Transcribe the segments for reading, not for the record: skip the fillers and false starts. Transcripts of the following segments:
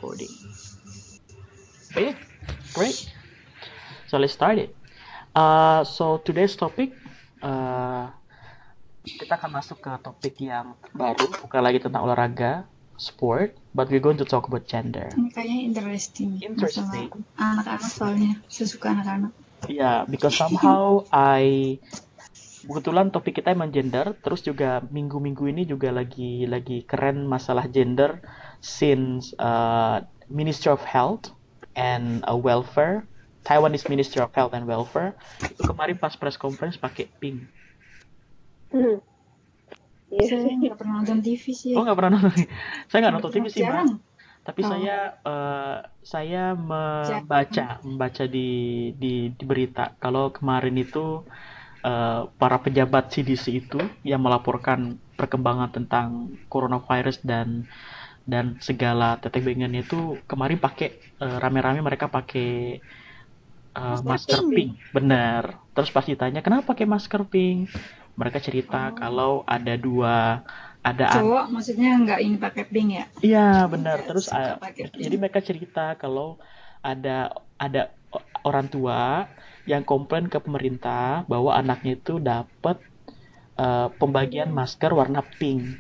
recording. Okay, great. So let's start it. So today's topic, kita akan masuk ke topik yang baru, bukan lagi tentang olahraga, sport, but we're going to talk about gender. Ini kayaknya interesting. Interesting. Masalah anak-anak soalnya, sesuka anak-anak. Yeah, because somehow kebetulan topik kita emang gender, terus juga minggu-minggu ini juga lagi keren masalah gender since Ministry of Health and Welfare, Taiwanese Ministry of Health and Welfare itu kemarin pas press conference pakai pink. Saya nggak pernah nonton TV sih. Oh, nggak pernah nonton. Saya nggak nonton TV sih, Mbak. Jarang. Tapi saya membaca di berita kalau kemarin itu para pejabat CDC itu yang melaporkan perkembangan tentang coronavirus dan segala tetek bengennya itu kemarin pakai rame-rame mereka pakai masker pink. Benar. Terus pas ditanya kenapa pakai masker pink, mereka cerita kalau ada cowok maksudnya nggak ingin pakai pink ya? Iya benar. Terus jadi mereka cerita kalau ada orang tua yang komplain ke pemerintah bahwa anaknya itu dapat pembagian masker warna pink.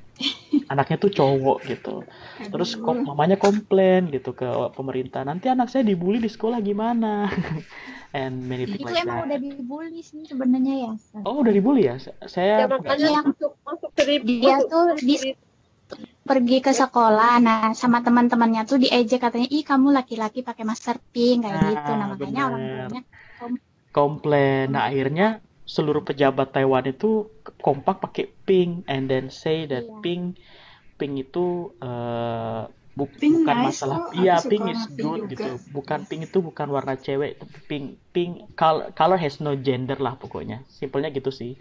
Anaknya tuh cowok gitu. Terus mamanya komplain gitu ke pemerintah. Nanti anak saya dibully di sekolah gimana? And many things like that. Itu emang udah dibully sih sebenarnya ya. Oh, udah dibully ya? Saya dia tuh pergi ke sekolah, nah sama teman-temannya tuh diejek katanya, ih kamu laki-laki pakai masker pink kayak gitu. Nah makanya orang tuanya komplain. Nah akhirnya seluruh pejabat Taiwan itu kompak pakai pink and then say that pink itu bukan nice masalah. kok, Iya, aku pink suka is warna good pink gitu. juga. Bukan pink itu bukan warna cewek. Pink color has no gender lah pokoknya. Simpelnya gitu sih.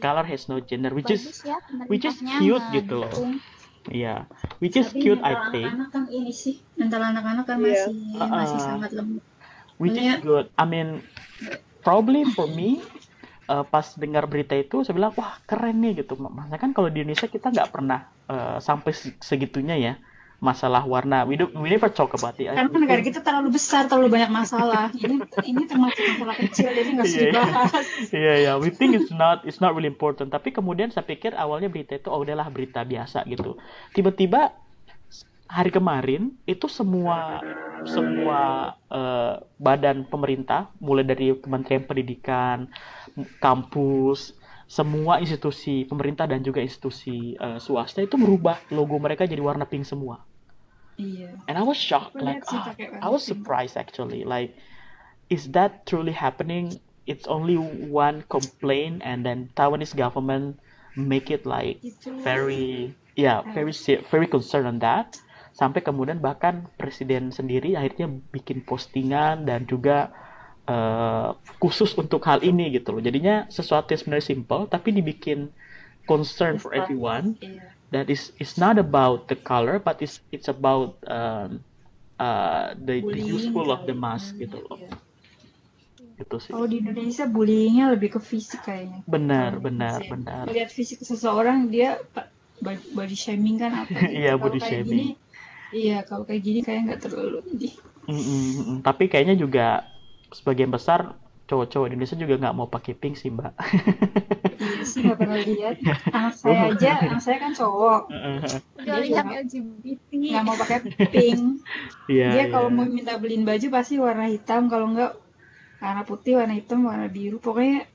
Color has no gender, which is cute gitu loh. Iya, which is cute I think. Anak-anak kan ini sih, mental anak-anak kan masih sangat lemah. Which is good. I mean, probably for me, pas dengar berita itu saya bilang wah keren nih gitu. Makanya kan kalau di Indonesia kita nggak pernah sampai segitunya ya masalah warna. We never talk about it. Karena negara kita terlalu besar, terlalu banyak masalah. Ini termasuk masalah kecil, jadi nggak usah dibahas. Iya, we think it's not really important. Tapi kemudian saya pikir awalnya berita itu udahlah berita biasa gitu. Tiba-tiba hari kemarin itu semua badan pemerintah, mulai dari Kementerian Pendidikan, kampus, semua institusi pemerintah dan juga institusi swasta itu merubah logo mereka jadi warna pink semua. Iya. And I was shocked, like I was surprised actually, like is that truly happening? It's only one complaint and then Taiwanese government make it like very concerned on that. Sampai kemudian bahkan presiden sendiri akhirnya bikin postingan dan juga khusus untuk hal ini gitu loh. Jadinya sesuatu yang sebenarnya simple tapi dibikin concern for everyone. That is not about the color but it's about the useful of the mask gitu loh. Gitu sih. Kalau di Indonesia bullyingnya lebih ke fisik kayaknya. Benar. Lihat fisik seseorang dia body shaming kan apa gitu. Iya, body shaming. Kalau kayak gini kayak nggak terlalu. Tapi kayaknya juga sebagian besar cowok-cowok Indonesia juga nggak mau pakai pink sih, Mbak. Iya sih, nggak pernah lihat. Anak saya kan cowok. Dia lihat LGBT nggak mau pakai pink. Dia kalau mau minta beliin baju pasti warna hitam, kalau nggak warna putih, warna hitam, warna biru. Pokoknya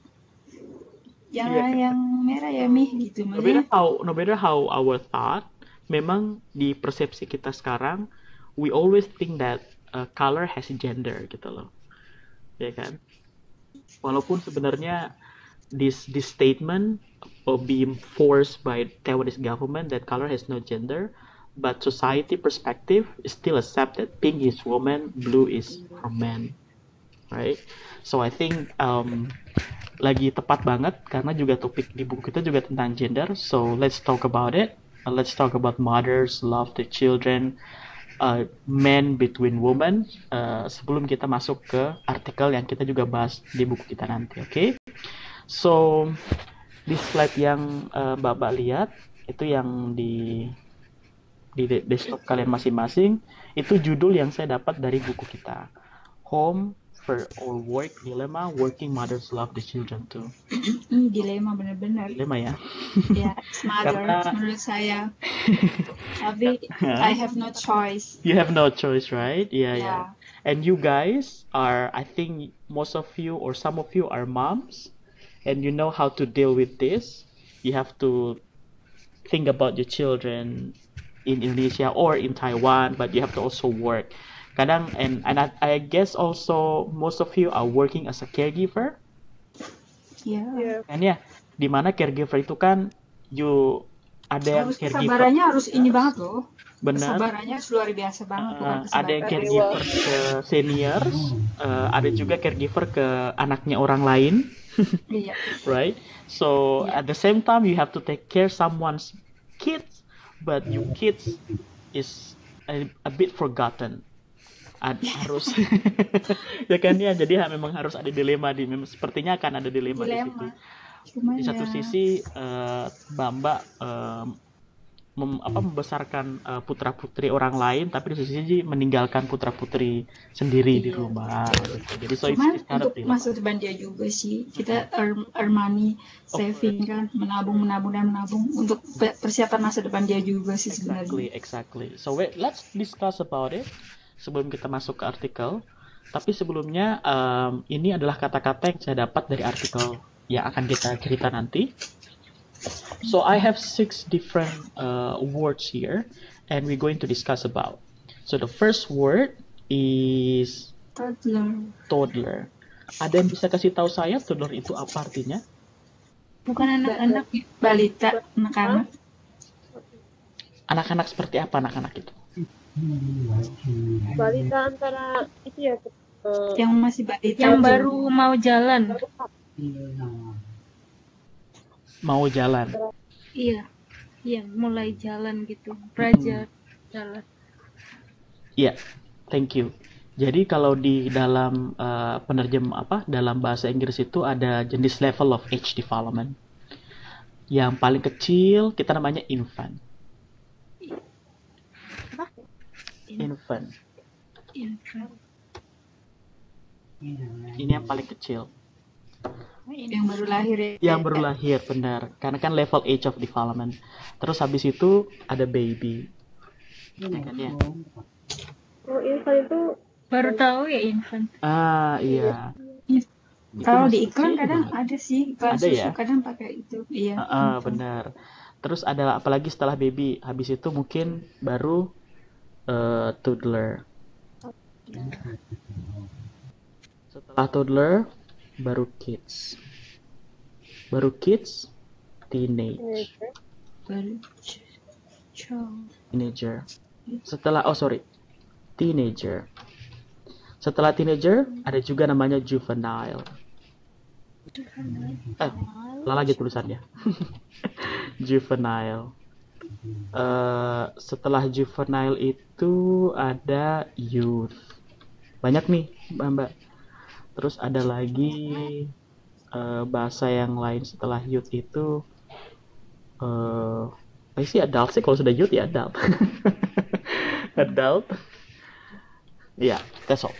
jangan yang merah ya gitu. No matter how our thought, memang di persepsi kita sekarang, we always think that color has gender gitu loh. Ya kan? Walaupun sebenarnya this statement of being forced by Taiwanese government that color has no gender, but society perspective is still accepted. Pink is woman, blue is for men, right? So I think lagi tepat banget karena juga topik di buku kita juga tentang gender. So let's talk about it. Let's talk about mothers love the children. Men between women, sebelum kita masuk ke artikel yang kita juga bahas di buku kita nanti, okay? So di slide yang Mbak lihat itu yang di di desktop kalian masing-masing. Itu judul yang saya dapat dari buku kita. Home for All Work Dilemma, Working Mothers Love the Children Too. Ini dilema benar-benar. Dilema ya. Ya, mothers menurut saya. Tapi I have no choice. You have no choice, right? Yeah. And you guys are, I think most of you or some of you are moms, and you know how to deal with this. You have to think about your children in Indonesia or in Taiwan, but you have to also work. Kadang, and I guess also most of you are working as a caregiver. Yeah. Kan ya, dimana caregiver itu kan ada yang caregiver. Kesabarannya harus ini banget loh. Benar. Kesabarannya harus luar biasa banget. Ada yang caregiver ke seniors, ada juga caregiver ke anaknya orang lain. Iya. Right? So at the same time you have to take care someone's kids, but your kids is a bit forgotten. Harus ya kan ya, jadi memang harus ada dilema sepertinya akan ada dilema di situ. Di satu sisi Mbak membesarkan putra-putri orang lain, tapi di sisi meninggalkan putra-putri sendiri di rumah. Jadi cuman untuk masa depan dia juga sih, kita earn money, saving kan, menabung untuk persiapan masa depan dia juga sih sebenarnya. Exactly. So let's discuss about it sebelum kita masuk ke artikel. Tapi sebelumnya ini adalah kata-kata yang saya dapat dari artikel yang akan kita cerita nanti. So I have 6 different words here, and we're going to discuss about. So the first word is toddler. Ada yang bisa kasih tahu saya toddler itu apa artinya? Bukan anak-anak, balita, anak-anak. Anak-anak seperti apa anak-anak itu? Balita antara itu ya. Yang masih balita. Yang baru mau jalan. Mau jalan. Iya, mulai jalan gitu, belajar jalan. Iya, thank you. Jadi kalau di dalam dalam bahasa Inggris itu ada jenis level of age development. Yang paling kecil kita namanya infant. Apa? Infant. Ini yang paling kecil. Yang baru lahir ya. Yang baru lahir, benar. Karena kan level age of development. Terus habis itu ada baby. Ya kan ya? Oh, infant itu baru tahu ya infant. Iya. Kalau di iklan kadang ada sih, iklan ada susu ya? kadang pakai itu. Iya. Benar. Terus ada apalagi setelah baby, habis itu mungkin baru toddler. Setelah toddler baru kids. Baru kids, teenage. Teenager. Teenager. Setelah teenager ada juga namanya juvenile. Lagi tulisannya. Juvenile. Setelah juvenile itu ada youth. Banyak nih, Mbak. Terus ada lagi bahasa yang lain setelah youth itu adult sih, kalau sudah youth ya adult. Adult. Iya, that's all.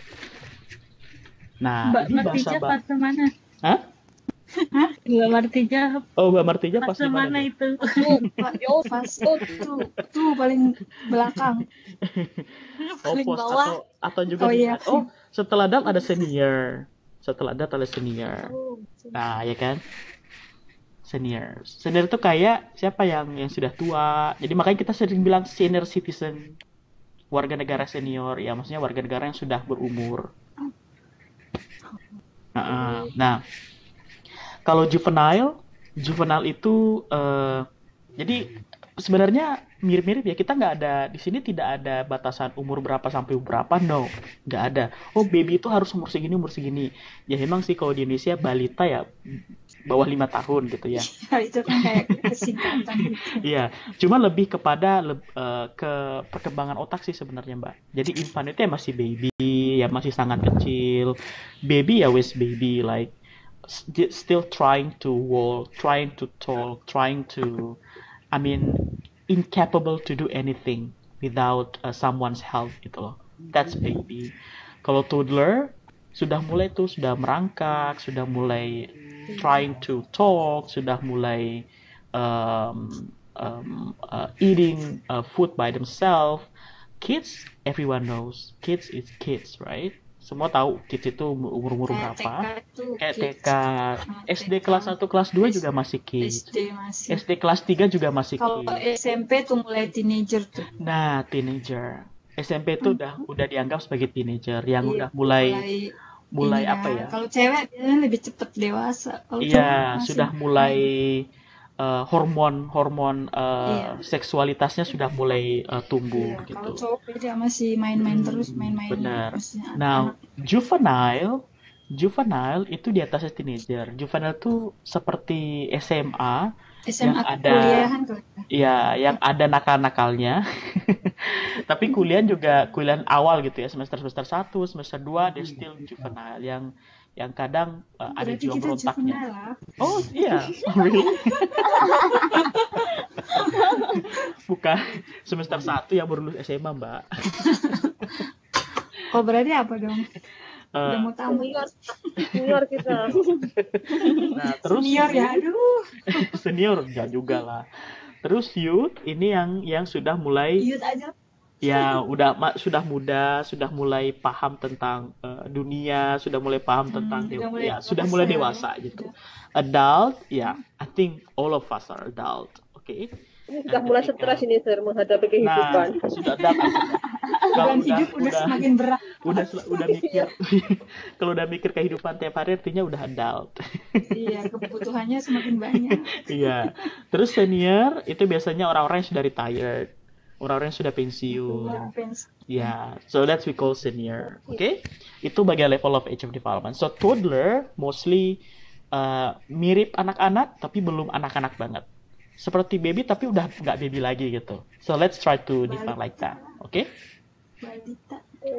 Nah, Mbak Martija pas mana? Hah? Mbak Martija. Oh, Mbak Martija pas mana itu? Tuh paling belakang. Paling bawah. Atau juga setelah adult ada senior. Nah, ya kan? Senior itu kayak siapa yang sudah tua. Jadi makanya kita sering bilang senior citizen. Warga negara senior, ya maksudnya warga negara yang sudah berumur. Nah, kalau juvenile itu jadi sebenarnya mirip-mirip ya. Kita nggak ada di sini, tidak ada batasan umur berapa sampai berapa, no, nggak ada. Oh, baby itu harus umur segini. Ya memang sih kalau di Indonesia balita ya bawah 5 tahun gitu ya. Itu kan kayak kesingkatan gitu. Iya, cuma lebih kepada ke perkembangan otak sih sebenarnya, Mbak. Jadi infant itu ya masih baby, ya masih sangat kecil. Baby ya wis baby, like still trying to walk, trying to talk, incapable to do anything. without someone's help gitu loh. That's baby. Kalau toddler sudah mulai merangkak, sudah mulai trying to talk, sudah mulai eating food by themselves. Kids, everyone knows. Kids is kids, right? Semua tahu kids itu umur berapa. Kayak TK, SD kelas 1, kelas 2 juga masih kids. SD kelas 3 juga masih kids. Kalau SMP tuh mulai teenager tuh. Nah, teenager. SMP tuh udah dianggap sebagai teenager yang udah mulai apa ya? Kalau cewek dia lebih cepat dewasa. Kalau sudah mulai hormon seksualitasnya sudah mulai tumbuh gitu. Kalau cowok dia masih main-main terus, main-main. Benar. Nah, juvenile itu di atasnya teenager. Juvenile tuh seperti SMA yang ada kuliahan tuh. Ya, yang ada nakal-nakalnya. Tapi kuliah awal gitu ya, semester 1, semester 2 dia still juvenile yang kadang ada jiwa berontaknya. Oh iya, really? Bukan semester 1 yang baru lulus SMA, Mbak. Oh berarti apa dong? Udah mau tamu senior kita. Nah terus senior ya, aduh. Senior enggak juga lah. Terus youth ini yang sudah mulai. Youth aja. Ya, sudah muda, sudah mulai paham tentang dunia, sudah mulai paham tentang sudah mulai dewasa gitu. Adult, I think all of us are adult, okay? Ini sudah mulai stres ini sir menghadapi kehidupan. Nah, sudah dapat. Kalau udah semakin berat. Udah mikir. Kalau udah mikir kehidupan tiap hari artinya udah adult. Iya, kebutuhannya semakin banyak. Iya. Terus senior itu biasanya orang-orang yang sudah retired. Orang-orang yang sudah pensiun. So that's we call senior. Okay? Itu bagian level of age of development. So toddler mostly mirip anak-anak tapi belum anak-anak banget. Seperti baby tapi udah nggak baby lagi gitu. So let's try to define like that. Okay?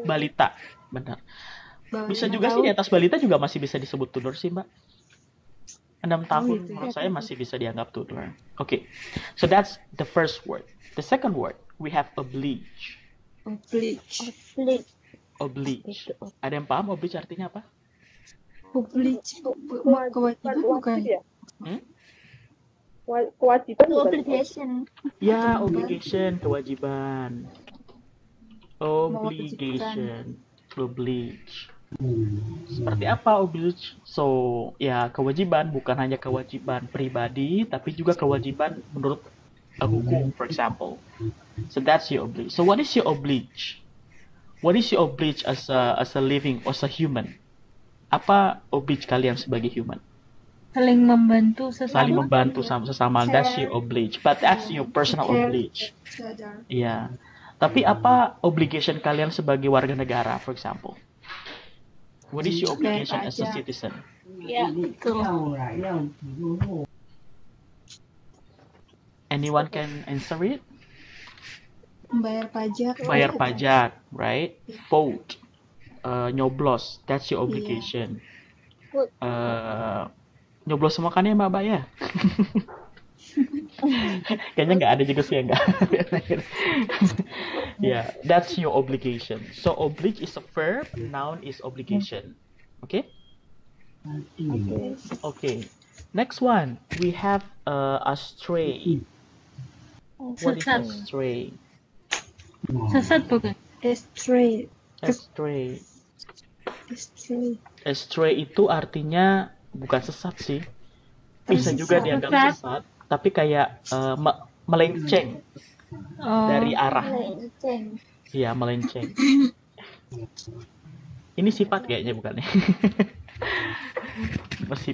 Balita. Benar. Bisa juga sih di atas balita juga masih bisa disebut toddler sih, Mbak. 6 tahun menurut saya masih bisa dianggap toddler. Okay. So that's the first word. The second word, we have oblige. Oblige. Ada yang paham oblige artinya apa? Oblige. Kewajiban bukan? Kewajiban obligation. Ya, obligation, kewajiban. Obligation. Oblige. Seperti apa oblige? So, ya kewajiban bukan hanya kewajiban pribadi, tapi juga kewajiban menurut hukum, for example. So that's your oblige. So what is your oblige? What is your oblige as a living, as a human? Apa oblige kalian sebagai human? Saling membantu sesama. That's your oblige. But that's your personal oblige. Iya. Tapi apa obligation kalian sebagai warga negara, for example? What is your obligation as a citizen? Ya, betul. Anyone can answer it? Bayar pajak, right? Vote. Nyoblos, that's your obligation. Nyoblos semua kan ya Mbak ya? Kayaknya nggak ada juga sih yang nggak. Yeah, that's your obligation. So oblige is a verb, noun is obligation. Okay? Okay. Next one, we have astray. What is astray? Sesat bukan? Astray itu artinya bukan sesat sih. Bisa juga dianggap sesat, tapi kayak melenceng dari arah. Iya, melenceng. Ini sifat kayaknya bukan ya?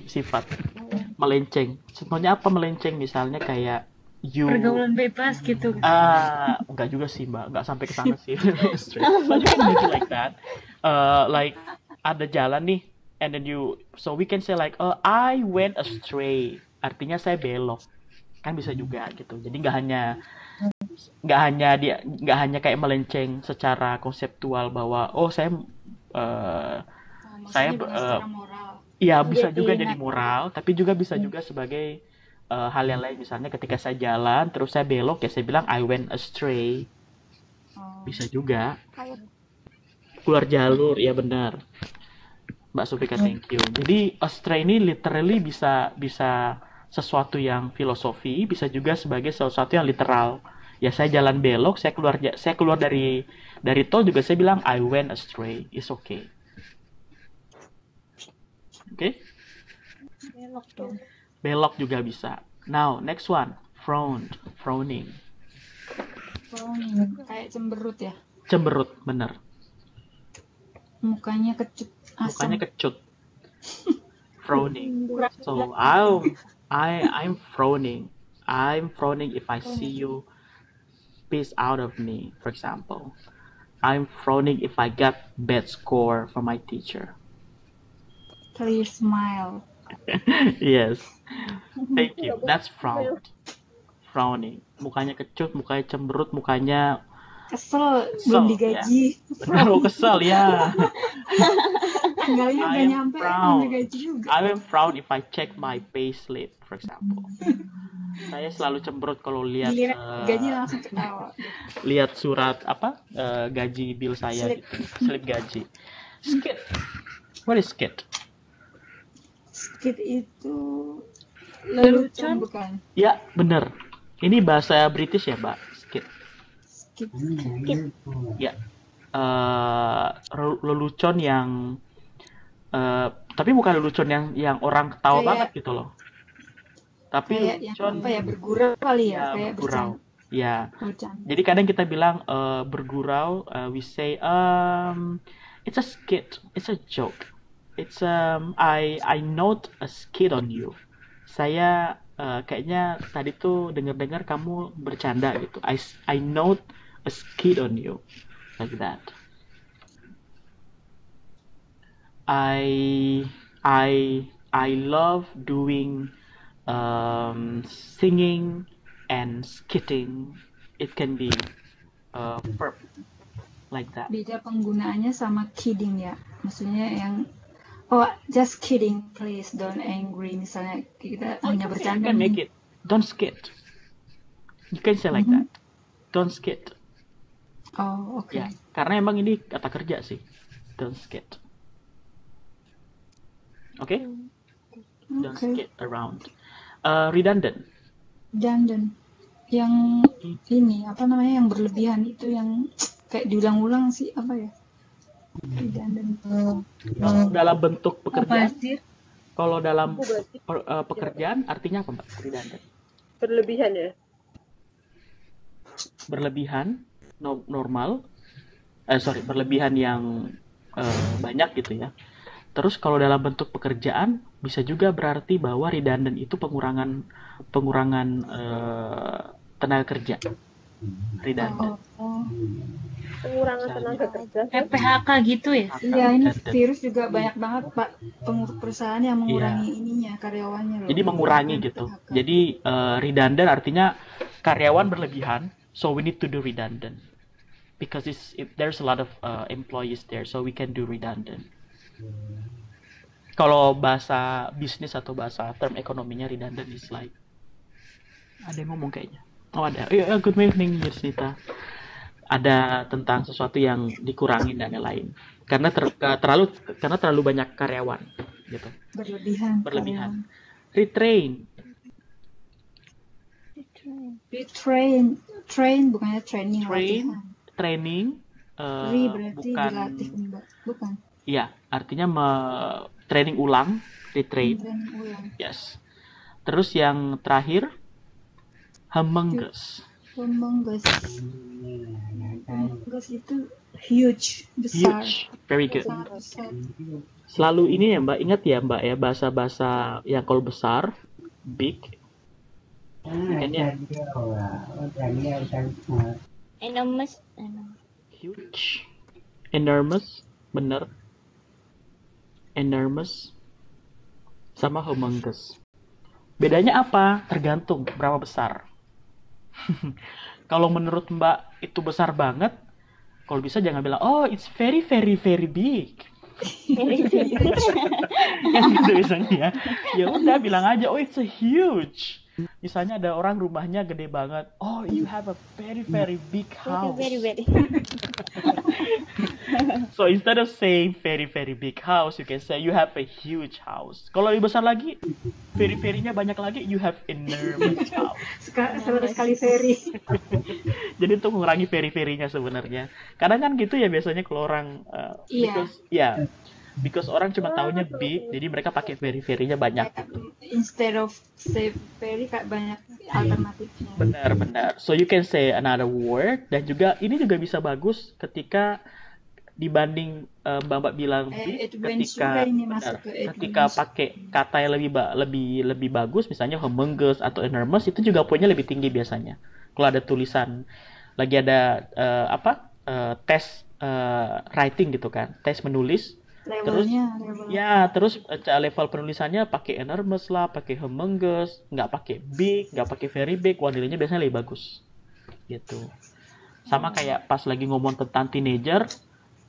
Sifat melenceng. Contohnya apa melenceng? Misalnya kayak pergaulan bebas gitu. Enggak juga sih Mbak, enggak sampai ke sana sih. But you can make it like that. Like ada jalan nih, and then so we can say like, I went astray. Artinya saya belok. Kan bisa juga gitu. Jadi nggak hanya kayak melenceng secara konseptual bahwa iya bisa juga jadi moral, tapi juga bisa juga sebagai hal yang lain. Misalnya ketika saya jalan terus saya belok, ya saya bilang I went astray Bisa juga. Kayak Keluar jalur, ya benar. Mbak Sofika, thank you. Jadi astray ini literally bisa sesuatu yang filosofi, bisa juga sebagai sesuatu yang literal. Ya saya jalan belok, saya keluar dari tol juga saya bilang I went astray, it's okay. Oke? Belok juga bisa. Now, next one, frowning. Kayak cemberut ya. Cemberut, bener. Mukanya kecut. Asam. Mukanya kecut. Frowning. So I'm frowning. I'm frowning if I see you piss out of me, for example. I'm frowning if I got bad score from my teacher. Please smile. Yes. Thank you. That's frowning. Mukanya kecut, mukanya cemberut, mukanya kesel belum digaji. Ya. Benar, kesel ya. Enggaknya gak nyampe belum digaji juga. I am frown if I check my payslip, for example. Saya selalu cemberut kalau lihat gaji langsung ketawa. Lihat surat gaji bill saya, slip gaji. Skit. What is skit? Skit itu lelucon bukan? Ya, benar. Ini bahasa British ya, Mbak. Skit. Ya. Lelucon yang tapi bukan lelucon yang orang ketawa banget gitu loh. Tapi lelucon bergurau kali ya, kayak bergurau. Ya. Bercanda. Jadi kadang kita bilang bergurau, we say it's a skit, it's a joke. It's I note a skit on you. Saya kayaknya tadi tuh dengar kamu bercanda gitu. I note a skit on you, like that. I love doing singing and skitting. It can be verb like that. Beda penggunaannya sama kidding ya. Maksudnya yang just kidding, please don't angry. Misalnya kita hanya bercanda. You can make it. Don't skit. You can say like that. Don't skit. Oh, oke. Ya, karena emang ini kata kerja sih. Don't skit. Oke? Don't skit around. Redundant. Yang ini apa namanya, yang berlebihan itu, yang kayak diulang-ulang sih, apa ya? Redundant. Dalam bentuk pekerjaan. Kalau dalam pekerjaan artinya apa, Mbak? Redundant. Berlebihan ya? Berlebihan, normal. Berlebihan yang banyak gitu ya. Terus kalau dalam bentuk pekerjaan bisa juga berarti bahwa redundant itu pengurangan tenaga kerja. Redundant. Pengurangan tenaga kerja. PHK gitu ya? Iya, ini virus juga banyak banget Pak perusahaan yang mengurangi ininya, karyawannya loh. Jadi mengurangi gitu. PHK. Jadi redundant artinya karyawan berlebihan, so we need to do redundant. Because there's a lot of employees there, so we can do redundant. Kalau bahasa bisnis atau bahasa term ekonominya, redundant is like, ada yang ngomong kayaknya. Oh ada. Good evening, Mirsnita. Ada tentang sesuatu yang dikurangin dan lain-lain. Karena terlalu banyak karyawan, gitu. Berlebihan. Retrain bukannya training. Training. Berarti dilatih, bukan. Iya, artinya training ulang, retrain. Yes. Terus yang terakhir, humongous. Humongous itu huge, besar. Huge, very good. Besar. Selalu ini ya Mbak, ingat ya Mbak ya, bahasa-bahasa yang kalau besar, big. Enormous. Huge. Enormous, bener. Enormous sama humongous. Bedanya apa? Tergantung berapa besar. Kalau menurut Mbak itu besar banget, kalau bisa jangan bilang, oh it's very very very big. Kan gitu misalnya ya. Ya udah bilang aja, oh it's a huge. Misalnya ada orang rumahnya gede banget. Oh, you have a very very big house. Very. So instead of saying very very big house, you can say you have a huge house. Kalau lebih besar lagi, very-very-nya banyak lagi, you have enormous house. 100 kali very. Jadi untuk mengurangi very-very-nya sebenarnya. Kadang kan gitu ya biasanya kalau orang because orang cuma taunya big, jadi mereka pakai very-very-nya banyak. Instead of say very, banyak alternatifnya. Benar. So you can say another word, dan juga ini juga bisa bagus ketika dibanding Mbak bilang big, ketika pakai kata yang lebih bagus, misalnya humongous atau enormous, itu juga poinnya lebih tinggi biasanya. Kalau ada tulisan lagi ada tes writing gitu kan, tes menulis. Terus level penulisannya pakai enormous lah, pakai humongous, nggak pakai big, nggak pakai very big, nilainya biasanya lebih bagus gitu. Sama kayak pas lagi ngomong tentang teenager,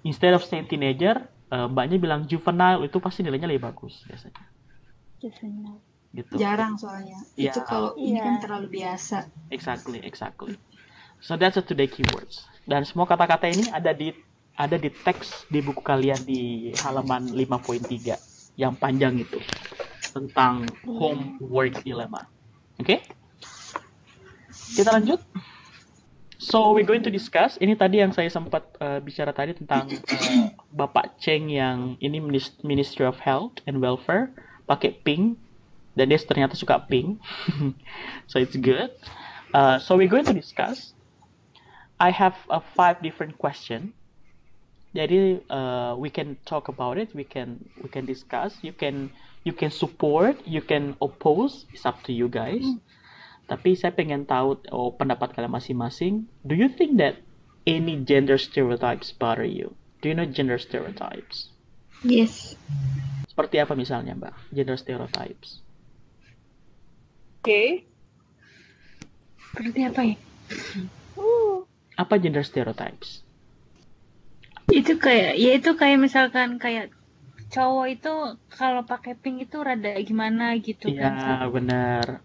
instead of saying teenager, mbaknya bilang juvenile, itu pasti nilainya lebih bagus biasanya. Juvenile. Gitu. Jarang soalnya. Itu kalau ini kan terlalu biasa. Exactly. So that's the today keywords. Dan semua kata-kata ini ada di teks di buku kalian di halaman 5.3 yang panjang itu tentang homework dilemma. Oke? Kita lanjut. So we're going to discuss. Ini tadi yang saya sempat bicara tadi tentang Bapak Cheng yang ini Ministry of Health and Welfare pakai pink, dan dia ternyata suka pink. So it's good. So we're going to discuss. I have 5 different questions. Jadi we can talk about it, we can discuss, you can support, you can oppose, it's up to you guys. Tapi saya pengen tahu pendapat kalian masing-masing. Do you think that any gender stereotypes bother you? Do you know gender stereotypes? Yes. Seperti apa misalnya, Mbak? Gender stereotypes. Okay. Seperti apa ya? Apa gender stereotypes? Itu kayak misalkan kayak cowok itu kalau pakai pink itu rada gimana gitu kan. Iya, benar.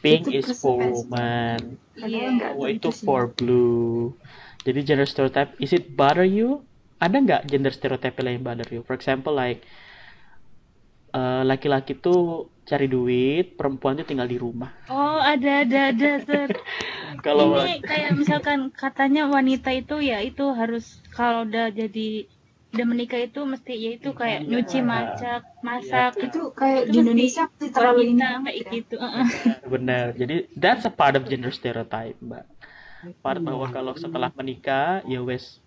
Pink is for woman. Cowok itu for blue. Jadi gender stereotype, is it bother you? Ada nggak gender stereotype lain yang bother you? For example, like laki-laki tuh cari duit, perempuan tuh tinggal di rumah. Oh, ada. Kalau ini kayak misalkan katanya wanita itu ya itu harus kalau udah menikah itu mesti ya itu kayak nyuci, masak. Itu kayak di Indonesia terlalu kayak gitu. Benar. Jadi that's a part of gender stereotype, Mbak. Part bahwa kalau setelah menikah ya wes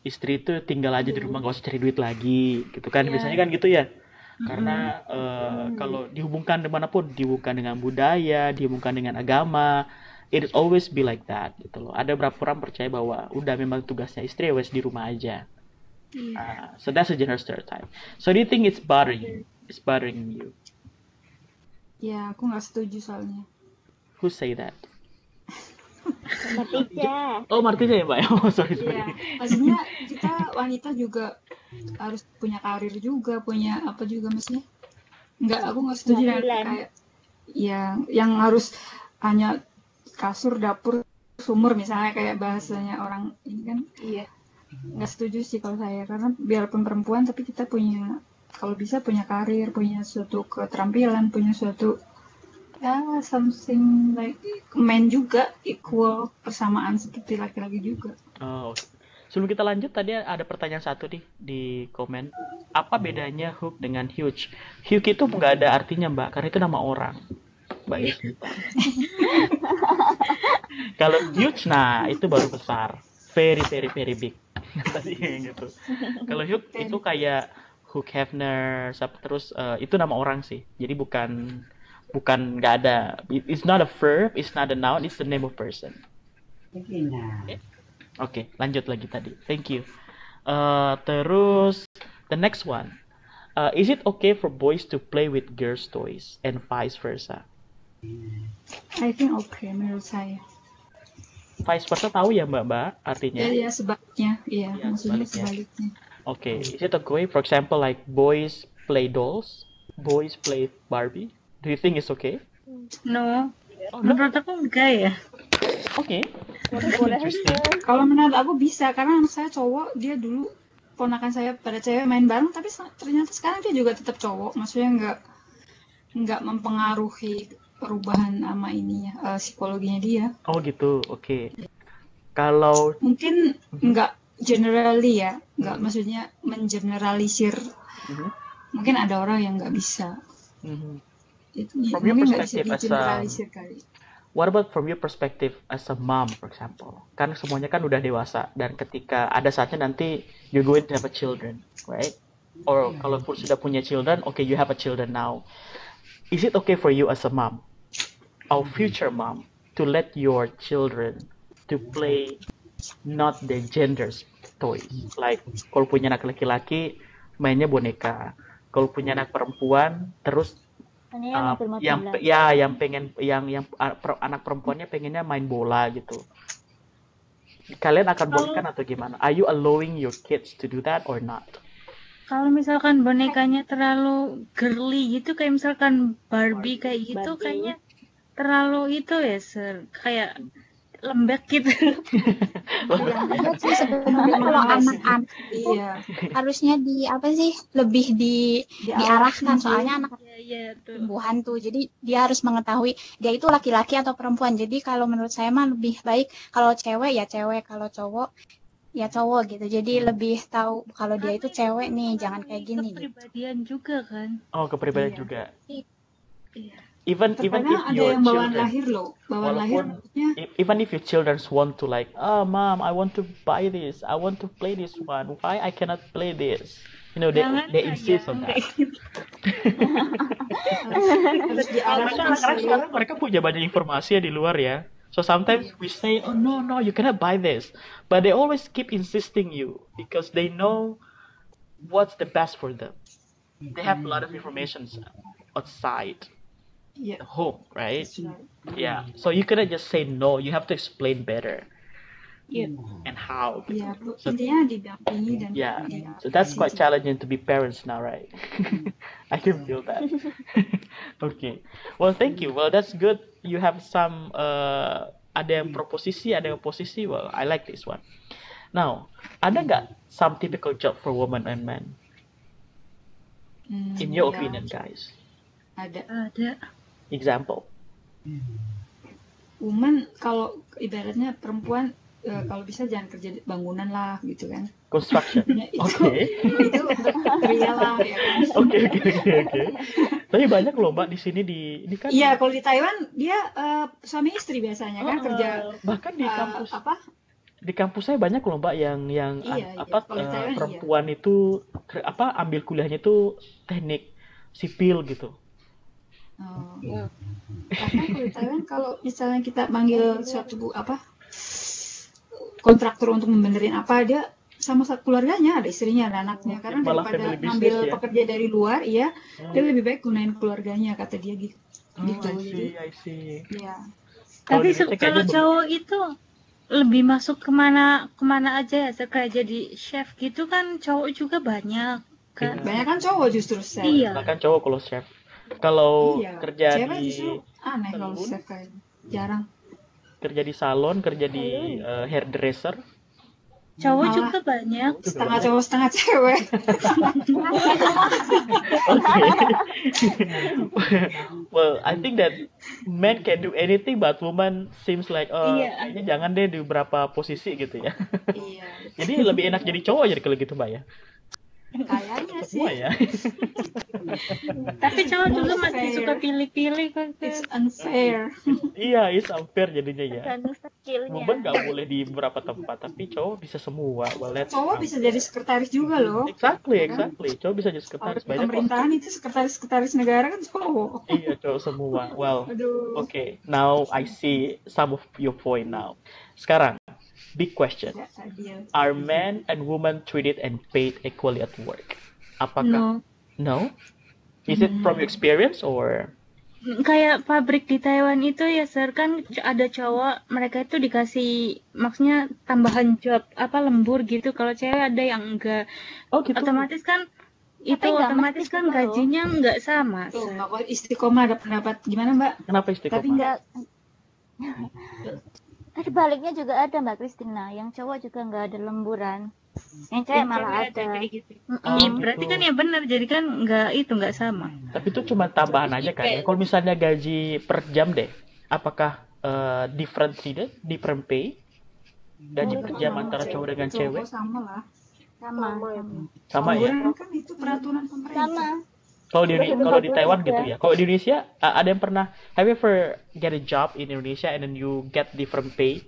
istri itu tinggal aja di rumah, nggak usah cari duit lagi, gitu kan? Biasanya kan gitu ya. Karena kalau dihubungkan dimanapun, dihubungkan dengan budaya, dihubungkan dengan agama, it always be like that gitu loh. Ada beberapa orang percaya bahwa udah memang tugasnya istri wes di rumah aja. So that's a gender stereotype. So do you think it's bothering you? Ya, aku nggak setuju soalnya. Who say that? Martija. Oh, Martija ya, Mbak. Oh, sorry. Iya, maksudnya kita wanita juga harus punya karir juga, punya apa juga maksudnya. Aku nggak setuju kayak yang harus hanya kasur, dapur, sumur misalnya kayak bahasanya orang ini kan. Iya. Nggak setuju sih kalau saya, karena biarpun perempuan tapi kita punya, kalau bisa punya karir, punya suatu keterampilan, punya suatu something like men juga, equal, persamaan seperti laki-laki juga. Oh, sebelum kita lanjut, tadi ada pertanyaan satu nih di komen. Apa bedanya hook dengan huge? Huge itu nggak ada artinya, Mbak, karena itu nama orang, Mbak Ismi. Kalau huge, nah itu baru besar, very very very big. Tadi gitu. Kalau hook itu kayak Hugh Hefner, terus itu nama orang sih. Jadi bukan nggak ada. It's not a verb, it's not a noun, it's the name of person. Okay, lanjut lagi tadi. Thank you. Terus the next one. Is it okay for boys to play with girls' toys and vice versa? I think okay menurut saya. Vice versa tahu ya Mbak artinya? Ya sebaliknya. Iya, maksudnya sebaliknya. Okay, is it okay? For example, like boys play dolls, boys play Barbie. Do you think it's okay? No. Menurut aku enggak ya. Oke. Kalau menurut aku bisa, karena anak saya cowok, dia dulu ponakan saya pada cewek main bareng, tapi ternyata sekarang dia juga tetap cowok. Maksudnya nggak mempengaruhi perubahan sama ininya, psikologinya dia. Oh gitu, oke. Kalau Mungkin nggak generally ya, nggak maksudnya mengeneralisir. Mungkin ada orang yang nggak bisa. Itu From your mungkin nggak bisa perspective as a digeneralisir kali. What about from your perspective as a mom, for example? Kan semuanya kan udah dewasa, dan ketika ada saatnya nanti you're going to have a children, right? Or kalaupun sudah punya children, okay, you have a children now. Is it okay for you as a mom, or future mom, to let your children to play not their gender's toys? Like, kalau punya anak laki-laki, mainnya boneka. Kalau punya anak perempuan, terus yang pengen anak perempuannya pengennya main bola gitu. Kalian akan bolehkan atau gimana? Are you allowing your kids to do that or not? Kalau misalkan bonekanya terlalu girly gitu, kayak misalkan Barbie kayak gitu, kayaknya terlalu itu ya, kayak lembek gitu. Lembek sih sebenarnya kalau anak-anak harusnya lebih diarahkan, soalnya anak tumbuhan tuh, jadi dia harus mengetahui dia itu laki-laki atau perempuan. Jadi kalau menurut saya mah lebih baik kalau cewek ya cewek, kalau cowok ya cowok gitu. Jadi lebih tahu kalau dia itu cewek nih, jangan kayak gini. Kepribadian juga kan? Oh, kepribadian juga. Iya. Even if ada your yang bawaan children, lahir loh, bawaan lahir maksudnya. Even if your children want to like, oh mom, I want to buy this, I want to play this one. Why I cannot play this? You know, they insist on that. Karena sekarang mereka punya banyak informasi ya di luar ya. So sometimes we say, oh no, you cannot buy this, but they always keep insisting you because they know what's the best for them. They have a lot of information outside. The home, right? Yeah. So you cannot just say no. You have to explain better. And how. So, intinya didampingi dan so that's quite challenging to be parents now, right? I can feel that. Okay. Well, thank you. Well, that's good. You have some ada yang proposisi, ada yang oposisi. Well, I like this one. Now, ada nggak some typical job for women and men? In your opinion, guys? Ada. Example. Woman, kalau ibaratnya perempuan, kalau bisa jangan kerja bangunan lah gitu kan. Construction. Itu untuk pria lah ya kan. Oke. Tapi banyak loh Mbak di sini ini kan. Iya, kalau di Taiwan dia suami istri biasanya kan kerja. Bahkan di kampus di kampus saya banyak loh Mbak yang perempuan itu ambil kuliahnya itu teknik sipil gitu. Karena kalau di Taiwan, kalau misalnya kita manggil suatu kontraktor untuk membenerin dia sama keluarganya, ada istrinya, ada anaknya. Karena daripada ngambil pekerja dari luar, dia lebih baik gunain keluarganya, kata dia gitu. I see. Ya. Tapi kalau cowok itu lebih masuk kemana aja ya, kayak jadi chef gitu kan, cowok juga banyak kan. Banyak kan cowok justru chef. Iya. Bahkan cowok kalau chef. Kalau kerja di aneh kalau chef kayak jarang. Kerja di salon, kerja di hairdresser. Cowok juga banyak. Setengah cowok, setengah cewek. Well, I think that men can do anything, but woman seems like kayaknya jangan deh di beberapa posisi gitu ya. Iya. Jadi lebih enak jadi cowok jadi kalau gitu Mbak ya. Kayaknya sih. Semua ya. Tapi cowok juga masih suka pilih-pilih kan. It's unfair. Iya, it's unfair jadinya ya. Woman nggak boleh di beberapa tempat, tapi cowok bisa semua. Cowok bisa jadi sekretaris juga loh. Exactly. Cowok bisa jadi sekretaris. Banyak pemerintahan itu sekretaris negara kan cowok. Iya, cowok semua. Well, okay. Now I see some of your point now. Sekarang, big question. Are men and women treated and paid equally at work? Apakah? No? Is it from your experience or? Kayak pabrik di Taiwan itu ya Sir, kan ada cowok, mereka itu dikasih maksudnya tambahan job lembur gitu. Kalau cewek ada yang enggak. Oh gitu. Otomatis kan itu otomatis kan gajinya nggak sama. Tuh, Mbak Istiqomah ada pendapat gimana, Mbak? Kenapa Istiqomah? Tapi nggak. Tapi baliknya juga ada Mbak Kristina, yang cowok juga nggak ada lemburan, yang cewek malah ada. Gitu. Berarti kan ya benar, jadi kan nggak sama. Tapi itu cuma tambahan aja kan ya. Kalau misalnya gaji per jam deh, apakah different pay? Gaji per jam antara cowok dengan cewek? Sama lah. Sama ya? Kan itu peraturan pemerintah. Sama. Kalau di Taiwan gitu ya. Kalau di Indonesia ada yang pernah have you ever get a job in Indonesia and then you get different pay?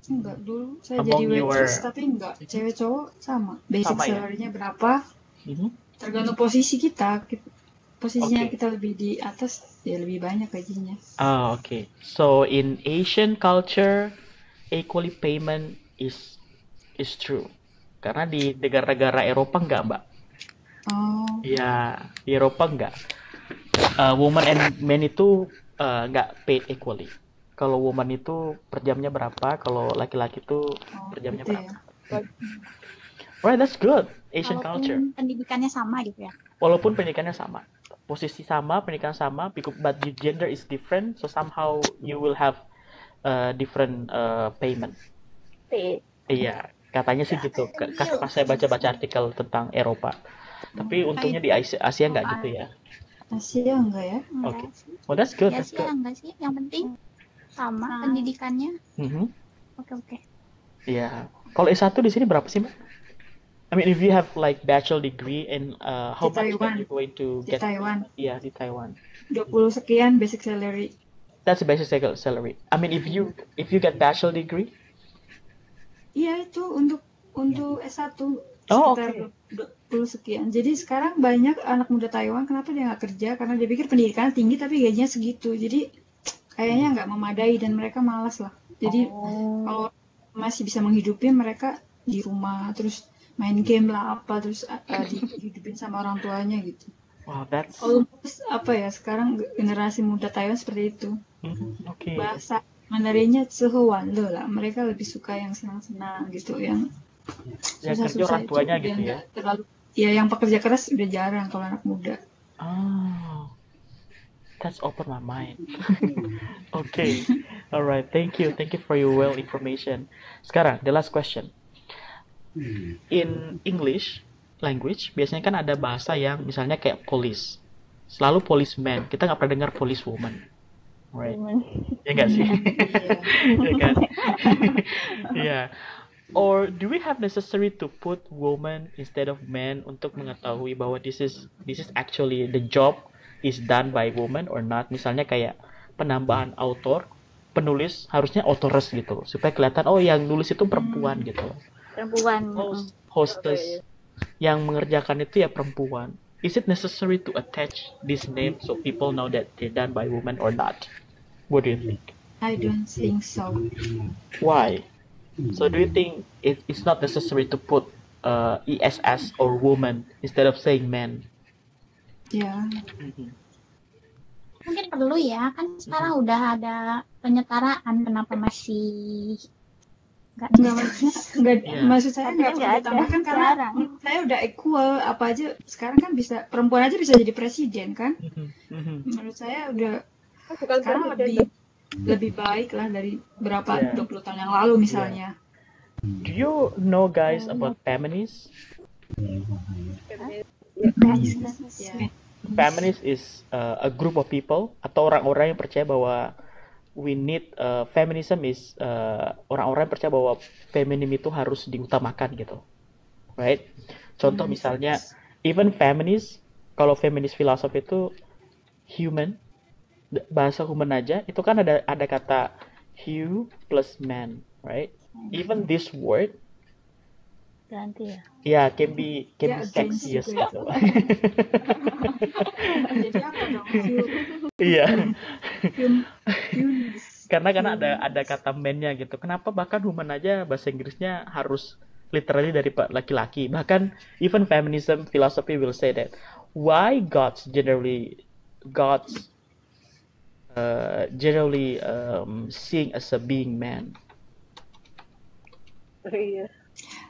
Enggak, dulu saya jadi waitress tapi enggak, cewek cowok sama. Basic salary-nya berapa? Tergantung posisi kita. Posisinya kita lebih di atas, ya lebih banyak gajinya. Okay. So in Asian culture, equally payment is true. Karena di negara-negara Eropa enggak, Mbak. Ya, di Eropa enggak. Woman and men itu enggak paid equally. Kalau woman itu per jamnya berapa, kalau laki-laki itu per jamnya berapa. Ya? Right, that's good. Asian culture. Pendidikannya sama gitu ya. Walaupun pendidikannya sama. Posisi sama, pendidikan sama, but the gender is different, so somehow you will have different payment. Iya, katanya sih gitu. Pas saya baca-baca artikel tentang Eropa. Tapi untungnya di Asia nggak gitu ya. Asia enggak ya? Oke. Well, that's good. Asia enggak sih, yang penting sama pendidikannya. Oke. Iya. Kalau S1 di sini berapa sih, Mbak? I mean, if you have like bachelor degree and how much are you going to get? Di Taiwan. Iya, di Taiwan. 20 sekian basic salary. That's the basic salary. I mean, if you get bachelor degree? Iya, itu untuk S1 Oh, sekitar 20 sekian. Jadi sekarang banyak anak muda Taiwan kenapa dia nggak kerja? Karena dia pikir pendidikan tinggi tapi gajinya segitu. Jadi kayaknya nggak memadai dan mereka malas lah. Jadi kalau masih bisa menghidupi mereka di rumah terus main game lah apa terus dihidupin sama orang tuanya gitu. Wow, that's sekarang generasi muda Taiwan seperti itu. Okay. Bahasa Mandarinnya cehuan lah. Mereka lebih suka yang senang-senang gitu, yang kerja orang tuanya gitu ya. Terlalu yang pekerja keras udah jarang kalau anak muda. That's open my mind. Okay. Alright, thank you for your well information. Sekarang the last question. In English language biasanya kan ada bahasa yang misalnya kayak police, selalu policeman, kita nggak pernah dengar policewoman, right? Ya nggak sih? Ya kan? Yeah. Or do we have necessary to put woman instead of man untuk mengetahui bahwa this is actually the job is done by woman or not? Misalnya kayak penambahan author, penulis harusnya authoress gitu, supaya kelihatan yang nulis itu perempuan gitu. Perempuan. Hostess yang mengerjakan itu ya perempuan. Is it necessary to attach this name so people know that they're done by women or not? What do you think? I don't think so. Why? So do you think it's not necessary to put ESS or woman instead of saying man? Ya. Mungkin perlu ya, kan sekarang udah ada penyetaraan, kenapa masih maksud saya nggak perlu ditambahkan karena saya udah equal, apa aja sekarang kan bisa, perempuan aja bisa jadi presiden kan. Menurut saya udah sekarang lebih baik lah dari berapa 20 tahun yang lalu misalnya. Do you know guys about feminists? Feminist is a group of people atau orang-orang yang percaya bahwa we need feminism is orang-orang yang percaya bahwa feminim itu harus diutamakan gitu, right? Contoh misalnya even feminist, kalau feminist filosofi itu human, bahasa human aja itu kan ada kata hu plus man, right? Even this word ganti ya. Yeah, can be sexiest gitu. Jadi apa dong? Iya. Karena ada kata man-nya gitu. Kenapa bahkan human aja bahasa Inggrisnya harus literally dari laki-laki. Bahkan even feminism philosophy will say that why gods generally seeing as a being man.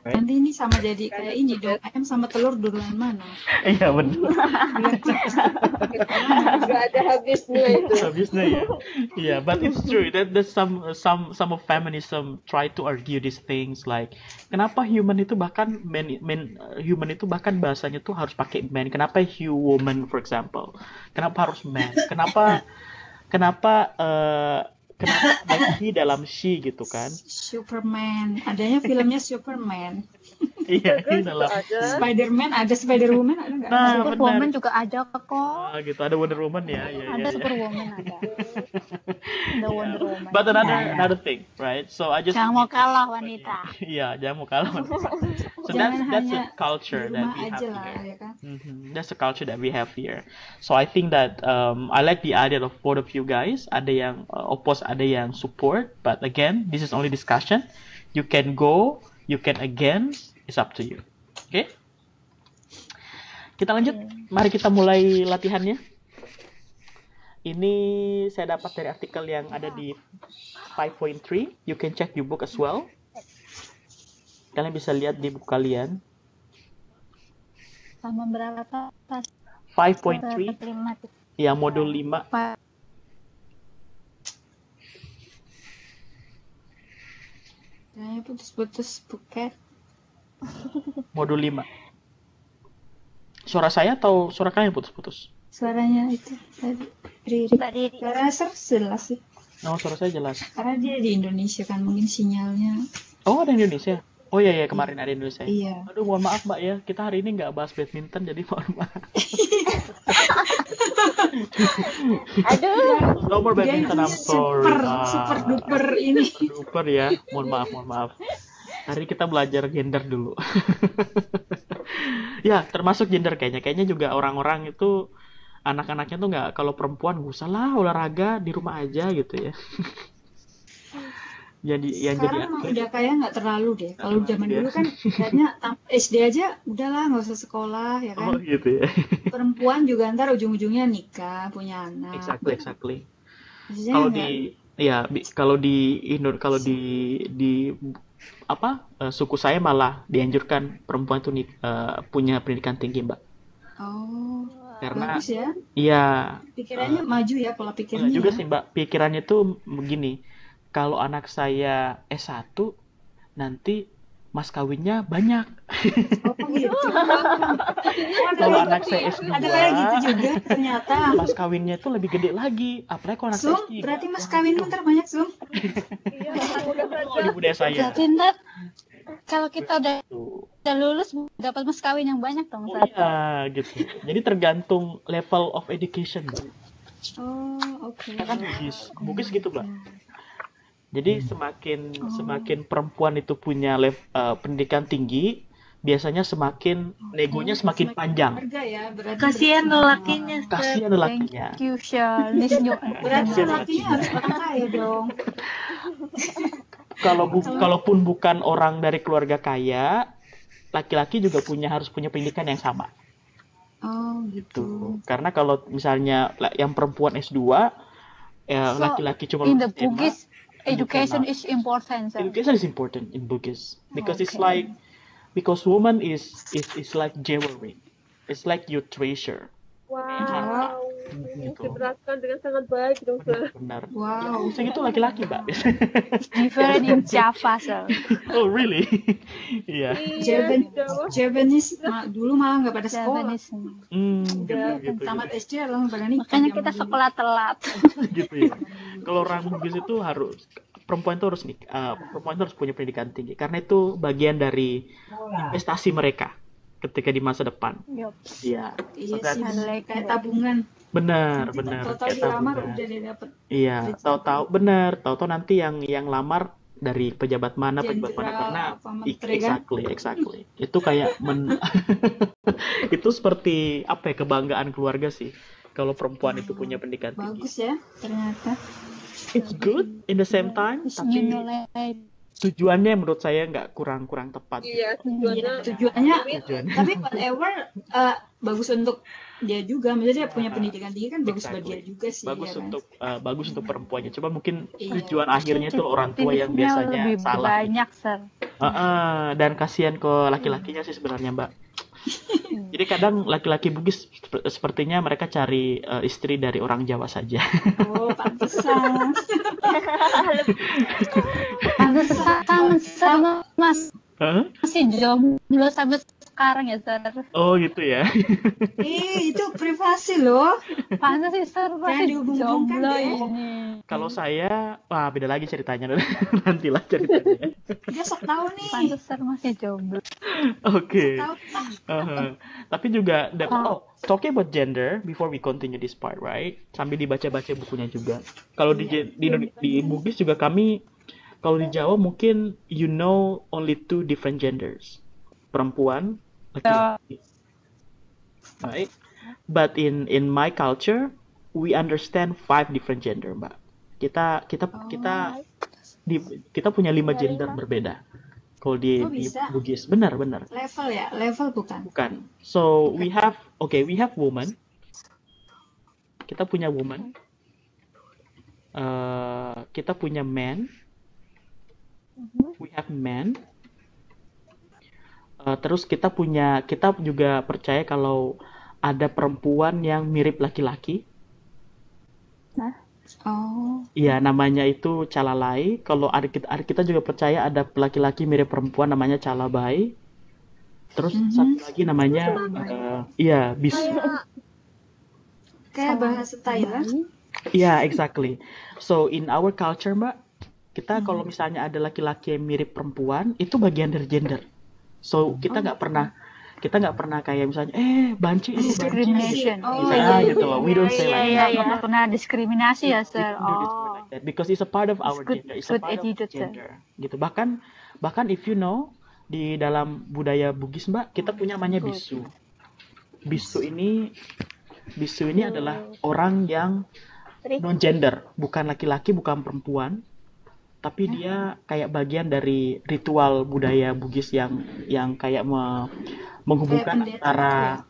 Right? Nanti ini sama jadi kayak ini dong, ayam sama telur duluan mana? Iya benar. Nggak ada habisnya itu. Habisnya ya. Yeah, but it's true that there's some of feminism try to argue these things like kenapa human itu bahkan human itu bahkan bahasanya tuh harus pakai man. Kenapa woman for example? Kenapa harus man? Kenapa he dalam she gitu kan? Superman, adanya filmnya Superman. Iya, ini dalam Spiderman ada, Spiderwoman ada nggak? Nah, Superwoman benar. juga ada kok. Gitu, ada Wonder Woman ya. Ada Superwoman ada. Ada Wonder Woman. But another thing, right? So I just Jangan mau kalah wanita. Iya, jangan mau kalah. So Jangan that's hanya a culture di that rumah we have aja lah, here. ya kan? That's a culture that we have here. So I think that I like the idea of both of you guys. Ada yang oppose, ada yang support. But again, this is only discussion. You can go, you can against. It's up to you. Oke? Kita lanjut. Mari kita mulai latihannya. Ini saya dapat dari artikel yang ada di 5.3. You can check your book as well. Kalian bisa lihat di buku kalian. Sama berapa pas? 5.3. Ya, modul 5. Kayaknya putus-putus buket. Modul 5. Suara saya atau suara kalian putus-putus? Suaranya itu tadi Riri. Suara jelas sih. Oh, suara saya jelas. Karena dia di Indonesia kan, mungkin sinyalnya. Oh, ada Indonesia. Oh iya, kemarin ada Indonesia. Iya. Aduh, mohon maaf Mbak ya. Kita hari ini nggak bahas badminton, jadi mohon maaf. Aduh. No more Dia badminton, itu I'm sorry. super duper ini. Super ya. Mohon maaf. Hari kita belajar gender dulu. Ya, termasuk gender kayaknya. Kayaknya juga orang-orang itu anak-anaknya tuh nggak, kalau perempuan nggak usah lah olahraga di rumah aja gitu ya. Sekarang udah kayak nggak terlalu deh. Kalau zaman dulu kan kayaknya SD aja udahlah nggak usah sekolah ya kan. Oh gitu ya. Perempuan juga ntar ujung-ujungnya nikah, punya anak. Exactly. Maksudnya Kalau di suku saya malah dianjurkan perempuan itu punya pendidikan tinggi, Mbak. Oh. Karena bagus ya. Iya. Pikirannya maju ya, pola pikirnya. Juga ya. sih, Mbak. Pikirannya tuh begini. Kalau anak saya S1 nanti mas kawinnya banyak. Oh gitu. Kalau anak saya S2 ada kayak gitu juga ternyata. Mas kawinnya itu lebih gede lagi. Apalagi kalau anak saya S3. Berarti mas kawinmu ntar banyak, Sum. Oh, di budaya saya. Jadi ntar kalau kita udah lulus dapat mas kawin yang banyak dong. Oh, iya, gitu. Jadi tergantung level of education, Mbak. Oh, oke. Kan Bugis gitu, Mbak. Jadi semakin perempuan itu punya pendidikan tinggi, biasanya semakin negonya semakin panjang. Ya, Kasihan lelakinya. Kasihan lelakinya. Thank you, Shal. Berarti lelakinya harus orang kaya dong. Kalaupun bukan orang dari keluarga kaya, laki-laki juga harus punya pendidikan yang sama. Oh, gitu. Karena kalau misalnya yang perempuan S2, laki-laki cuma in the SMA, Bugis, education is important, sir. Education is important in Bugis because it's like woman is like jewelry. It's like your treasure. Wow. Dijelaskan dengan sangat baik dong, Sir. Benar. Wow. Yang itu laki-laki, Mbak. Different in Java, sir. Oh, really? Iya. Japanese dulu malah nggak pada sekolah. Gitu. Tamat SD langsung pada nikah. Makanya kita sekolah telat. Gitu ya. Kalau orang Bugis itu perempuan itu harus punya pendidikan tinggi karena itu bagian dari investasi mereka ketika di masa depan. Iya. Iya sih, kayak tabungan. Benar. Tahu-tahu dilamar udah dia dapet. Iya, tahu-tahu nanti yang lamar dari pejabat mana karena exactly. Itu kayak itu seperti kebanggaan keluarga sih. Kalau perempuan itu punya pendidikan tinggi. Bagus ya, ternyata. It's good in the same time, tapi tujuannya menurut saya nggak kurang tepat. Iya, tujuannya. Tapi whatever bagus untuk dia juga, maksudnya dia punya pendidikan tinggi kan bagus buat dia juga sih. Bagus untuk perempuannya. Coba mungkin tujuan akhirnya itu orang tua yang biasanya lebih salah. Banyak, sir. Dan kasihan ke laki-lakinya sih sebenarnya, Mbak. Jadi kadang laki-laki Bugis sepertinya mereka cari istri dari orang Jawa saja. Oh, pantesan. Pantesan sama Mas. Hah? Masih jomblo sampai sekarang ya, Sir. Oh gitu ya. Itu privasi loh. Pantes sih, Sir, masih dihubung-hubungkan jomblo ya. ini. Kalau saya, wah beda lagi ceritanya. Nantilah ceritanya. Dia sok tahu nih. Pantes, Sir, masih jomblo. Oke. Tahu. Tapi juga, talking about gender before we continue this part, right? Sambil dibaca-baca bukunya juga. Kalau di Bugis juga kami, kalau di Jawa mungkin you know only 2 different genders, perempuan, laki-laki, right? But in my culture, we understand 5 different gender, Mbak. Kita punya 5 gender berbeda. Kalau di Bugis, benar. Level ya, level bukan. Bukan. So we have woman. Kita punya woman. Kita punya man. We have man. Terus kita juga percaya kalau ada perempuan yang mirip laki-laki. Oh. Iya, namanya itu calalai. Kalau kita juga percaya ada laki-laki mirip perempuan namanya calabai. Terus satu lagi namanya bisu. Kayak bahasa Thailand. Iya, exactly. So in our culture, Mbak, kita kalau misalnya ada laki-laki yang mirip perempuan, itu bagian dari gender. So kita nggak pernah kayak misalnya banci Discrimination. Gitu. We don't say like that. Nggak pernah diskriminasi ya, Sir. Because it's a part of our gender. It's a part of gender. Gitu. Bahkan if you know, di dalam budaya Bugis, Mbak, kita punya namanya bisu. Bisu ini adalah orang yang non gender, bukan laki-laki, bukan perempuan. Tapi dia kayak bagian dari ritual budaya Bugis yang kayak menghubungkan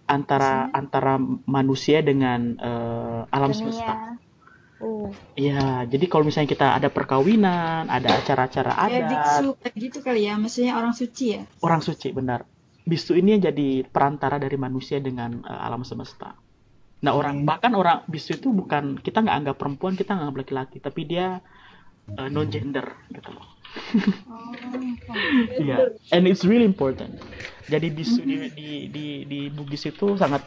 antara manusia dengan alam semesta. Iya, jadi kalau misalnya kita ada perkawinan, ada acara-acara adat. Kayak biksu gitu kali ya, maksudnya orang suci ya? Orang suci, benar. Bisu ini jadi perantara dari manusia dengan alam semesta. Nah, bahkan orang bisu itu bukan, kita nggak anggap perempuan, kita nggak anggap laki-laki, tapi dia non gender gitu loh. Yeah, and it's really important. Jadi bisu di Bugis itu sangat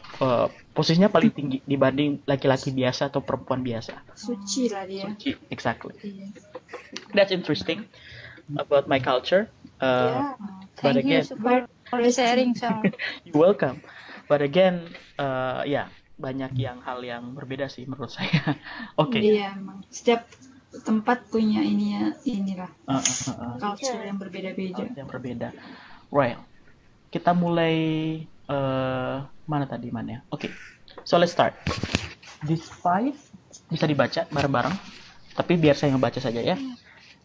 posisinya paling tinggi dibanding laki-laki biasa atau perempuan biasa. Suci lah dia. Suci, exactly. That's interesting about my culture. But again, for sharing, Sir. You're welcome. But again, banyak hal yang berbeda sih menurut saya. Oke. Iya, emang. Setiap tempat punya inilah culture yang berbeda-beda. Right. Kita mulai mana ya? Oke. So let's start. Despite bisa dibaca bareng-bareng, tapi biar saya ngebaca saja ya.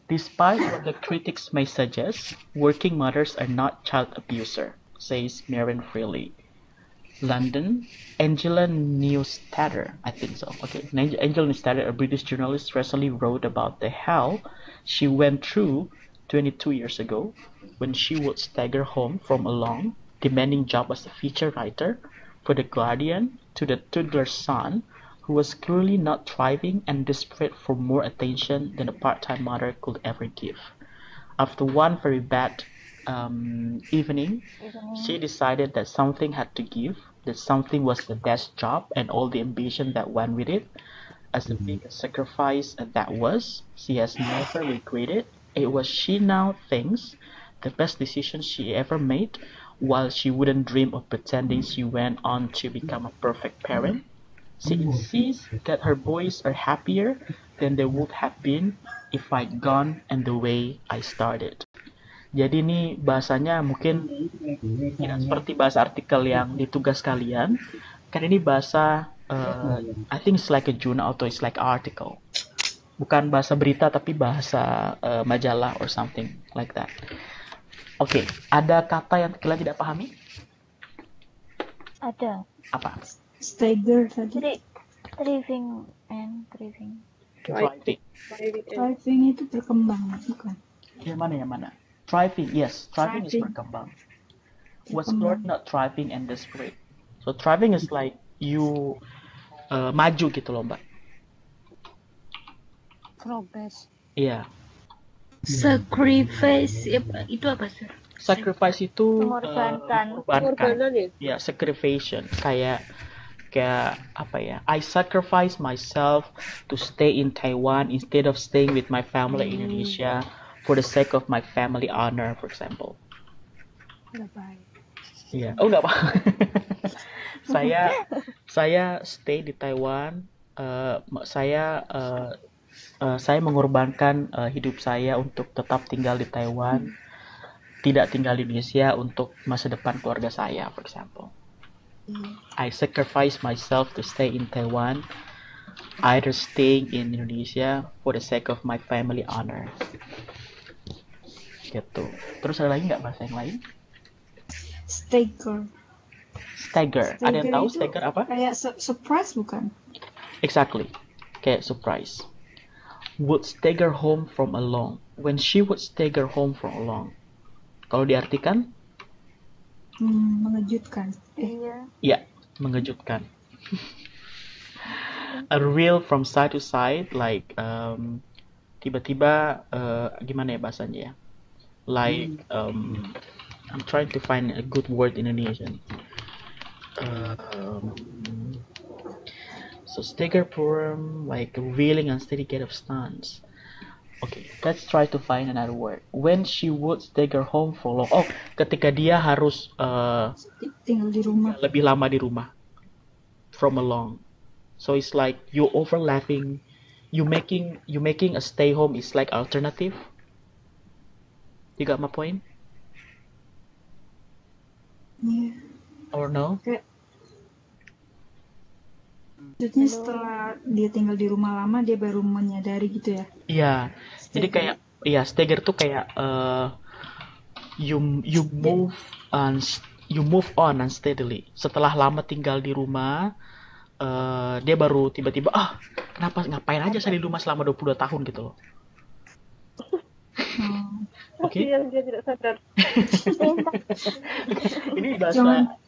Despite what the critics may suggest, working mothers are not child abuser, says Maren Freely. London, Angela Newstetter, I think so. Okay, Angela Newstetter, a British journalist, recently wrote about the hell she went through 22 years ago when she would stagger home from a long, demanding job as a feature writer for The Guardian to the toddler son who was clearly not thriving and desperate for more attention than a part-time mother could ever give. After one very bad evening, she decided that something had to give, that something was the best job and all the ambition that went with it. As big a sacrifice as that was, she has never regretted. It was, she now thinks, the best decision she ever made, while she wouldn't dream of pretending she went on to become a perfect parent. She insists that her boys are happier than they would have been if I'd gone and the way I started. Jadi ini bahasanya mungkin tidak seperti bahasa artikel yang di tugas kalian. Kan ini bahasa, I think it's like a journal atau it's like an article. Bukan bahasa berita tapi bahasa majalah or something like that. Oke, ada kata yang kalian tidak pahami? Ada. Apa? Stagger tadi. Thriving and thriving. Thriving. Thriving itu berkembang, bukan? Yang mana? Thriving, yes, thriving is Thriving. berkembang. Was Lord not thriving and desperate? So thriving is like you maju gitu loh, Mbak. Progress. Iya. Sacrifice itu apa sih? Sacrifice itu Mengorbankan. Pengorbanan ya? Ya, sacrifice. Kayak apa ya? I sacrifice myself to stay in Taiwan instead of staying with my family in Indonesia for the sake of my family honor, for example. Lebay. Iya. Oh, nggak apa. Saya stay di Taiwan. Saya mengorbankan hidup saya untuk tetap tinggal di Taiwan, tidak tinggal di Indonesia untuk masa depan keluarga saya, for example. I sacrifice myself to stay in Taiwan, either staying in Indonesia for the sake of my family honor. Gitu. Terus ada lagi nggak bahasa yang lain? Stagger. Ada yang tahu stagger apa? Kayak surprise bukan? Exactly. Kayak surprise. Would stagger home from alone. When she would stagger home from alone. Kalau diartikan? Mengejutkan. Iya. Ya, mengejutkan. A reel from side to side, like tiba-tiba gimana ya bahasanya ya? Like I'm trying to find a good word in Indonesian. So stagger form, like a reeling and steady gait of stance. Okay, let's try to find another word. When she would stagger home for long. Oh, ketika dia harus Tinggal di rumah. lebih lama di rumah. From along. So it's like you overlapping. You making a stay home is like alternative. You got my point? Iya. Or no? Maksudnya setelah dia tinggal di rumah lama dia baru menyadari gitu ya? Iya. Jadi kayak stagger tuh kayak you move on unsteadily. Setelah lama tinggal di rumah, dia baru tiba-tiba kenapa ngapain aja saya di rumah selama 22 tahun gitu loh. Oke. Yang dia tidak sadar.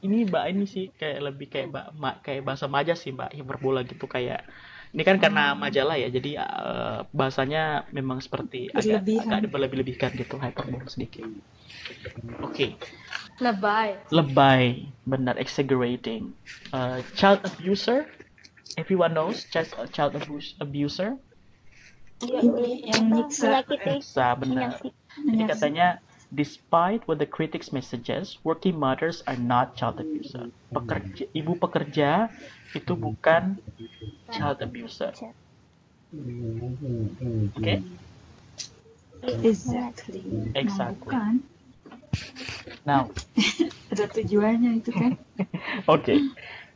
Ini sih kayak lebih kayak kayak bahasa majas sih, Mbak, hiperbola gitu kayak. Ini kan karena majalah ya, jadi bahasanya memang seperti agak berlebih-lebihkan gitu, hyperbola sedikit. Oke. Lebay, benar, exaggerating. Child abuser, everyone knows child abuser. Ini yang nyiksa. Benar. Jadi katanya, despite what the critics may suggest, working mothers are not child abuser. Ibu pekerja itu bukan child abuser. Okay? Exactly. Bukan. Now. Ada tujuannya itu kan. Oke.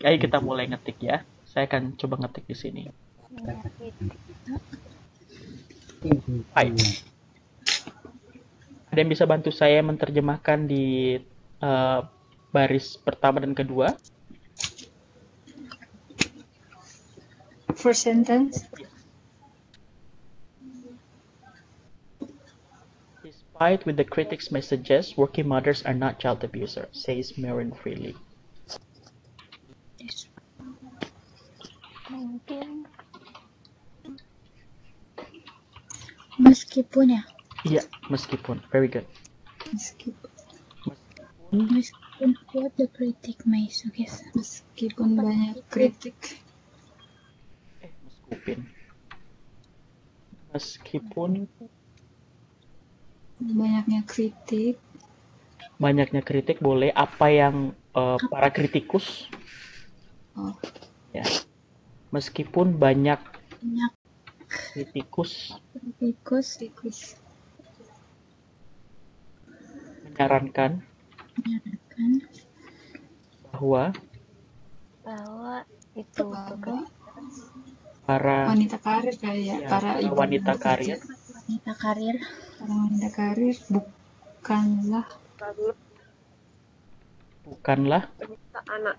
Ayo kita mulai ngetik ya. Saya akan coba ngetik di sini. Hai. Ada yang bisa bantu saya menerjemahkan di baris pertama dan kedua? First sentence. Despite what the critics may suggest, working mothers are not child abusers, says Marin Freely. Meskipun ya? Iya, meskipun. Very good. Meskipun what the critic may suggest. Meskipun banyak kritik. Meskipun banyaknya kritik boleh. Apa yang para kritikus? Ya. Meskipun banyak kritikus menyarankan bahwa itu para wanita karir kayak para ibu wanita karir bukanlah anak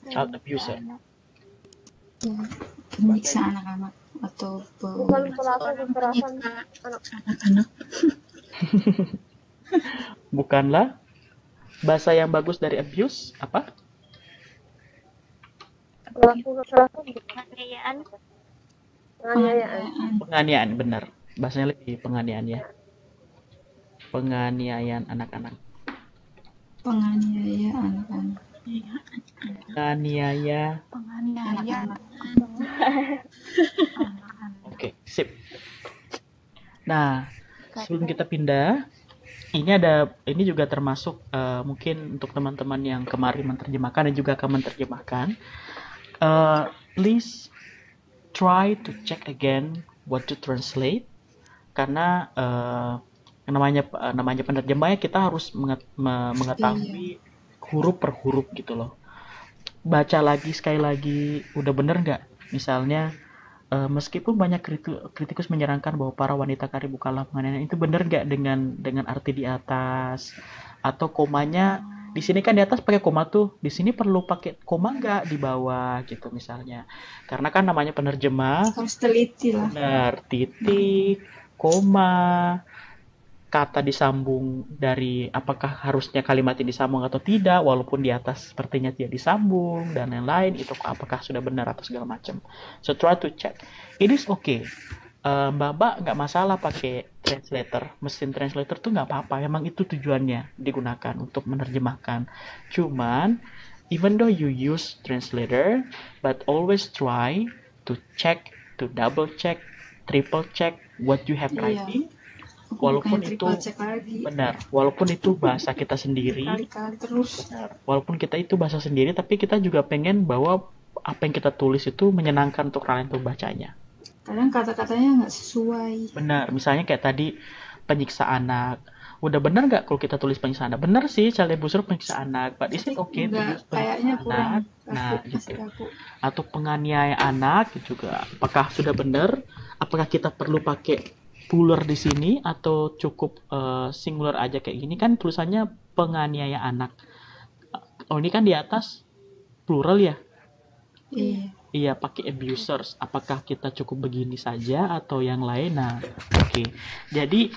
child abuser. Penyiksa anak-anak. atau Bukan pelaku kekerasan anak-anak. Bukanlah. Bahasa yang bagus dari abuse apa? pelaku kekerasan Penganiayaan. penganiayaan. Penganiayaan, benar. Bahasanya lebih penganiayaan ya. Penganiayaan anak-anak. penganiaya anak-anak. Penganiaya. Penganiayaan. Oke, sip. Nah, sebelum kita pindah, ini juga termasuk mungkin untuk teman-teman yang kemarin menerjemahkan dan juga akan menerjemahkan. Please try to check again what to translate, karena namanya penerjemahnya kita harus mengetahui huruf per huruf gitu loh. Baca lagi sekali lagi, udah bener nggak? Misalnya meskipun banyak kritikus menyerangkan bahwa para wanita karir bukanlah penganiayaan, itu bener nggak dengan arti di atas, atau komanya di sini kan di atas pakai koma tuh, di sini perlu pakai koma nggak di bawah gitu misalnya, karena kan namanya penerjemah Harus teliti lah. benar, titik, koma, kata disambung dari apakah harusnya kalimatnya disambung atau tidak, walaupun di atas sepertinya tidak disambung dan lain-lain, itu apakah sudah benar atau segala macam. So try to check. It is okay. Mbak nggak masalah pakai translator, mesin translator tuh nggak apa-apa. Memang itu tujuannya digunakan untuk menerjemahkan. Cuman even though you use translator, but always try to check, to double check, triple check what you have writing. Walaupun itu benar, walaupun itu bahasa kita sendiri, kali-kali terus. benar, walaupun kita itu bahasa sendiri, tapi kita juga pengen bahwa apa yang kita tulis itu menyenangkan untuk kalian pembacanya. Kadang kata-katanya nggak sesuai. Benar, misalnya kayak tadi penyiksa anak. Udah benar nggak kalau kita tulis penyiksa anak? Benar sih, child abuser penyiksa anak, but is it okay to use kayaknya penyiksa kurang anak? Nah, gitu. Atau penganiaya anak juga. Apakah sudah benar? Apakah kita perlu pakai plural di sini atau cukup singular aja kayak gini? Kan tulisannya penganiaya anak. Oh, ini kan di atas plural ya? Iya. Iya, pakai abusers. Apakah kita cukup begini saja atau yang lain? Nah, oke. Jadi,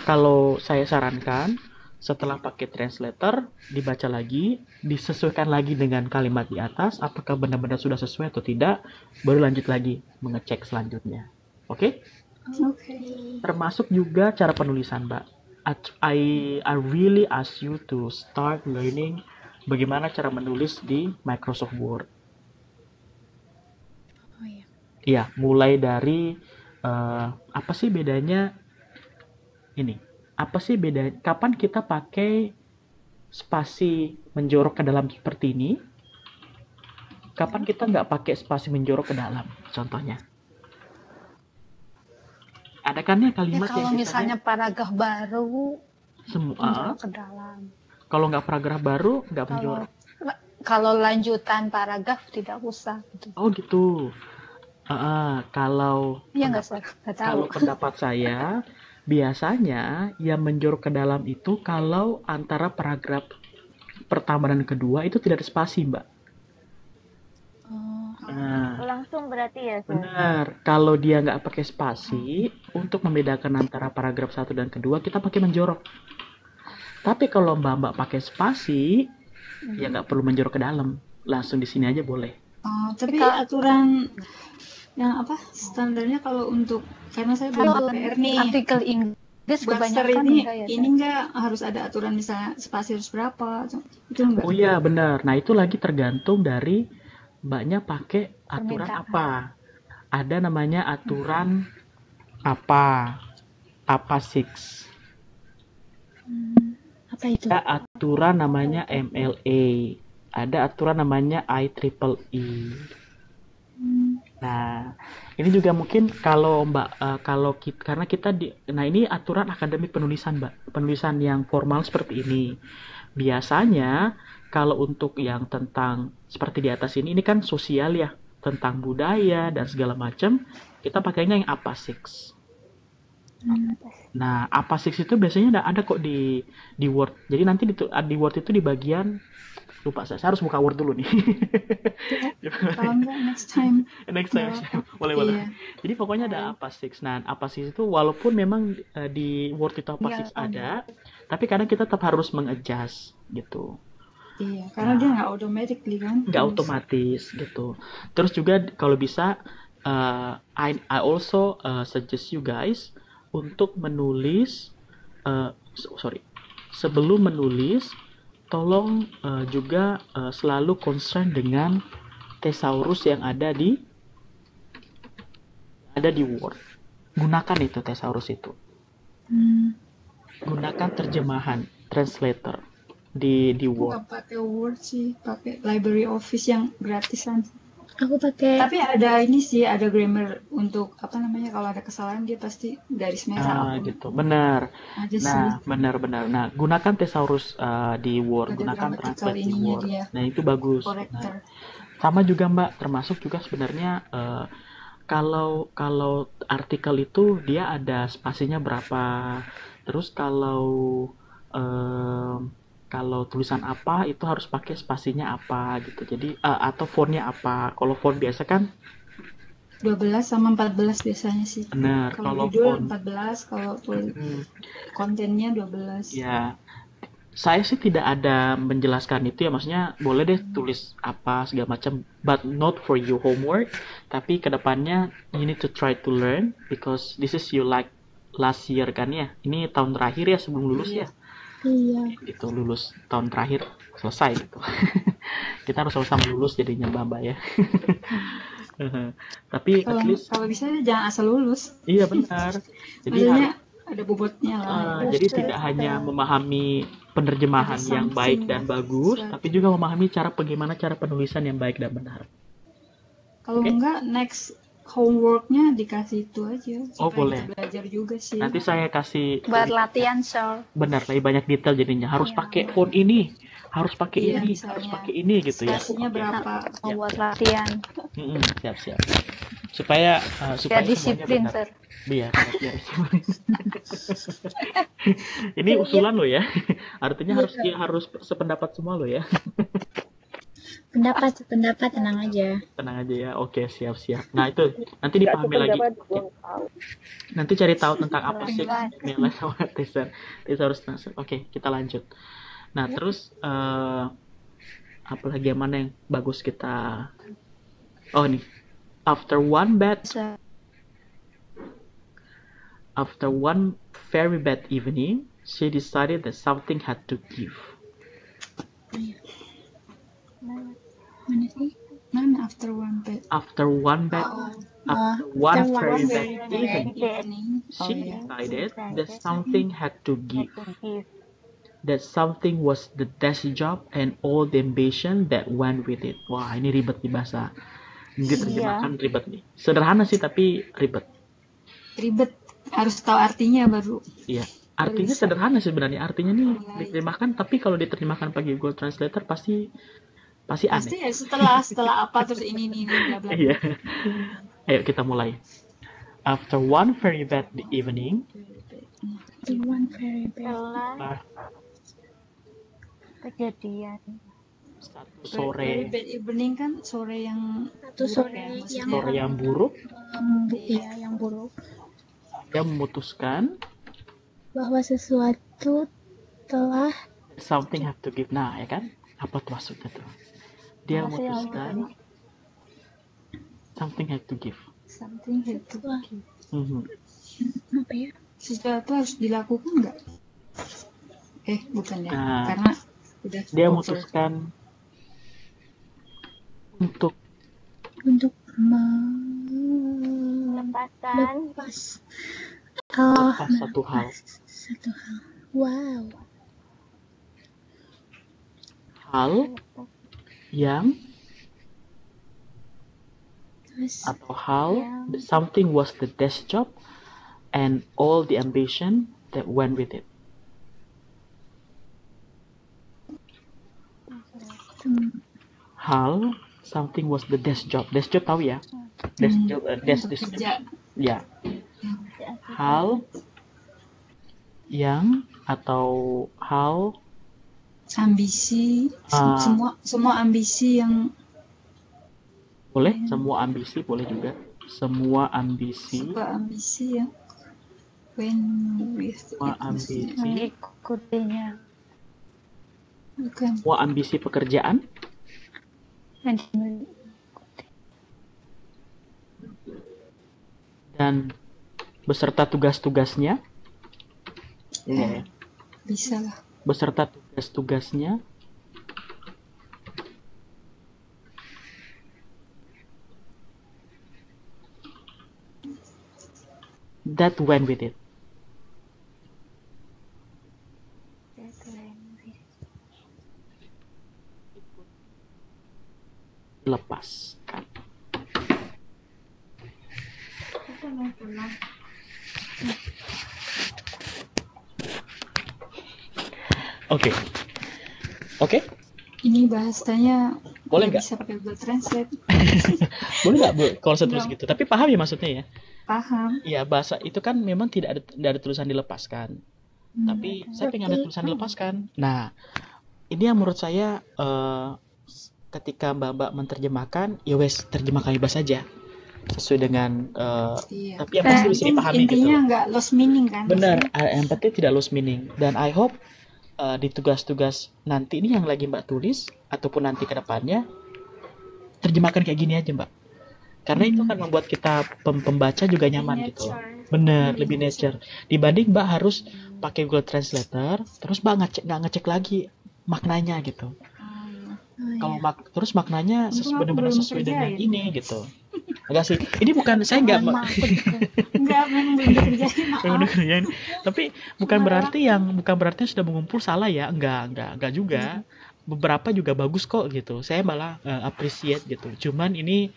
kalau saya sarankan, setelah pakai translator, dibaca lagi, disesuaikan lagi dengan kalimat di atas, apakah benar-benar sudah sesuai atau tidak, baru lanjut lagi mengecek selanjutnya. Oke? Oke. Termasuk juga cara penulisan, Mbak. I really ask you to start learning bagaimana cara menulis di Microsoft Word. Iya, mulai dari apa sih bedanya ini? Apa sih beda? Kapan kita pakai spasi menjorok ke dalam seperti ini? Kapan kita nggak pakai spasi menjorok ke dalam? Contohnya. Ada kan ya kalimat kalau yang misalnya paragraf baru semua ke dalam. Kalau nggak paragraf baru nggak menjorok. Kalau lanjutan paragraf tidak usah gitu. Oh gitu. Kalau pendapat saya biasanya yang menjorok ke dalam itu kalau antara paragraf pertama dan kedua itu tidak ada spasi, Mbak. Langsung berarti ya, Sir? Benar. Kalau dia nggak pakai spasi, untuk membedakan antara paragraf 1 dan kedua kita pakai menjorok. Tapi kalau Mbak pakai spasi, ya nggak perlu menjorok ke dalam, langsung di sini aja boleh. Tapi aturan yang apa standarnya kalau untuk, karena saya belum PR nih, artikel Inggris kebanyakan ini enggak harus ada aturan misalnya spasi harus berapa, itu enggak? Oh iya benar. Nah itu lagi tergantung dari Mbaknya pakai aturan apa. Ada namanya aturan apa 6. Apa itu? Ada aturan namanya MLA. Ada aturan namanya IEEE. Nah, ini juga mungkin kalau Mbak, karena kita nah ini aturan akademik penulisan, Mbak, penulisan yang formal seperti ini. Biasanya kalau untuk yang tentang seperti di atas ini kan sosial ya, tentang budaya dan segala macam, kita pakainya yang APA 6. Nah, APA 6 itu biasanya ada kok di Word. Jadi nanti di Word itu di bagian lupa saya harus buka Word dulu nih. Kalau enggak next time. Next time. Boleh. Iya. Jadi pokoknya ada APA6. Nah, APA6 itu walaupun memang di Word itu APA6 ada, tapi kadang kita tetap harus mengadjust gitu. Iya, karena dia nggak automatically kan. Nggak otomatis gitu. Terus juga kalau bisa I also suggest you guys untuk menulis sebelum menulis tolong juga selalu concern dengan thesaurus yang ada di Word. Gunakan itu thesaurus itu. Gunakan terjemahan translator di Word. Nggak pakai Word sih, pakai Library Office yang gratisan. Aku pakai. Tapi ada ini sih, ada grammar untuk apa namanya, kalau ada kesalahan dia pasti garis merah. Gitu, benar. Aja nah, benar. Nah, gunakan thesaurus di Word, Ada gunakan grammatical translate di ininya Word. dia. Nah, itu bagus. Corrector. Sama juga Mbak, termasuk juga sebenarnya kalau artikel itu dia ada spasinya berapa. Terus kalau tulisan apa itu harus pakai spasinya apa gitu. Jadi atau fontnya apa. Kalau font biasa kan 12 sama 14 biasanya sih. benar. Kalau judul 14, kalau kontennya 12. Ya. Saya sih tidak ada menjelaskan itu ya, maksudnya boleh deh tulis apa segala macam, but not for your homework. Tapi kedepannya you need to try to learn because this is you like last year kan ya. Ini tahun terakhir ya sebelum lulus ya. Iya. Gitu, lulus tahun terakhir selesai gitu. Kita harus sama-sama lulus jadinya Mbak ya. Tapi at least kalau bisa jangan asal lulus. Iya benar. Jadi maksudnya ada bobotnya lah. Jadi tidak hanya memahami penerjemahan yang baik dan bagus, tapi juga memahami bagaimana cara penulisan yang baik dan benar. Kalau enggak next homeworknya dikasih itu aja. Boleh. Kita belajar juga sih. Nanti saya kasih buat latihan soal. Benar, lebih banyak detail jadinya. Harus pakai font ini, harus pakai ini, harus pakai ini gitu ya. Spasinya berapa? Buat latihan. Siap. Supaya disiplin, Sir. Biar ini usulan lo ya. Artinya harus sependapat semua lo ya. Pendapat tenang aja ya. Oke, siap. Nah itu nanti dipahami lagi. Nanti cari tahu tentang apa sih nilai sama thesaurus. Oke, kita lanjut. Nah terus apalagi yang mana yang bagus kita. Nih, after one very bad evening, she decided that something had to give. Mana after one bad very bad evening, she decided that something had to give. That something was the desk job and all the ambition that went with it. Wah, ini ribet nih bahasa. Diterjemahkan ribet nih. Sederhana sih tapi ribet. Harus tahu artinya baru. Iya. Artinya sederhana sebenarnya. Artinya nih diterjemahkan, tapi kalau diterjemahkan pakai Google Translator pasti aneh. Pasti ya setelah apa terus ini bla bla. Iya. Ayo kita mulai. After one very bad evening. Kejadian. Satu sore. Very bad evening kan sore yang buruk. Iya, yang buruk. Dia memutuskan bahwa sesuatu telah something have to give. Nah, ya kan? Apa tuh maksudnya tuh? Dia memutuskan something have to give. Something have to give. Apa ya? Sesuatu harus dilakukan nggak? Bukan ya. Karena udah dia memutuskan untuk melepas satu hal. Wow. Hal yang atau hal something was the desk job and all the ambition that went with it. Hal something was the desk job. Desk job tahu ya? Desk job, desk description. Ya. Hal yang atau hal ambisi, semua ambisi yang boleh, semua ambisi boleh juga. Semua ambisi ya. When with semua ambisi mengikutinya. Bukan. Semua ambisi pekerjaan dan beserta tugas-tugasnya. Bisa lah. Beserta tugas-tugasnya. That went with it. Lepaskan. Oke. Ini bahasanya boleh nggak? Bisa pakai Google Translate. Boleh nggak, Bu? Kalau saya tulis gitu. Tapi paham ya maksudnya ya? Paham. Iya, bahasa itu kan memang tidak ada tulisan dilepaskan. Tapi saya pengen ada tulisan dilepaskan. Nah, ini yang menurut saya ketika Mbak menerjemahkan, ya wes terjemahkan bebas saja. Sesuai dengan tapi yang pasti bisa dipahami gitu. Intinya nggak lost meaning kan? Benar, yang penting tidak lost meaning. Dan I hope di tugas-tugas nanti ini yang lagi Mbak tulis ataupun nanti ke depannya terjemahkan kayak gini aja, Mbak. Karena itu akan membuat kita pembaca juga nyaman gitu. Benar, lebih nature. Dibanding Mbak harus pakai Google Translator, terus Mbak nggak ngecek lagi maknanya gitu. Kalau terus maknanya benar-benar sesuai dengan ini gitu. Enggak sih, ini bukan saya enggak memang belum dikerjain, maaf. Tapi bukan berarti sudah mengumpul salah ya, enggak juga. Beberapa juga bagus kok gitu. Saya malah appreciate gitu. Cuman ini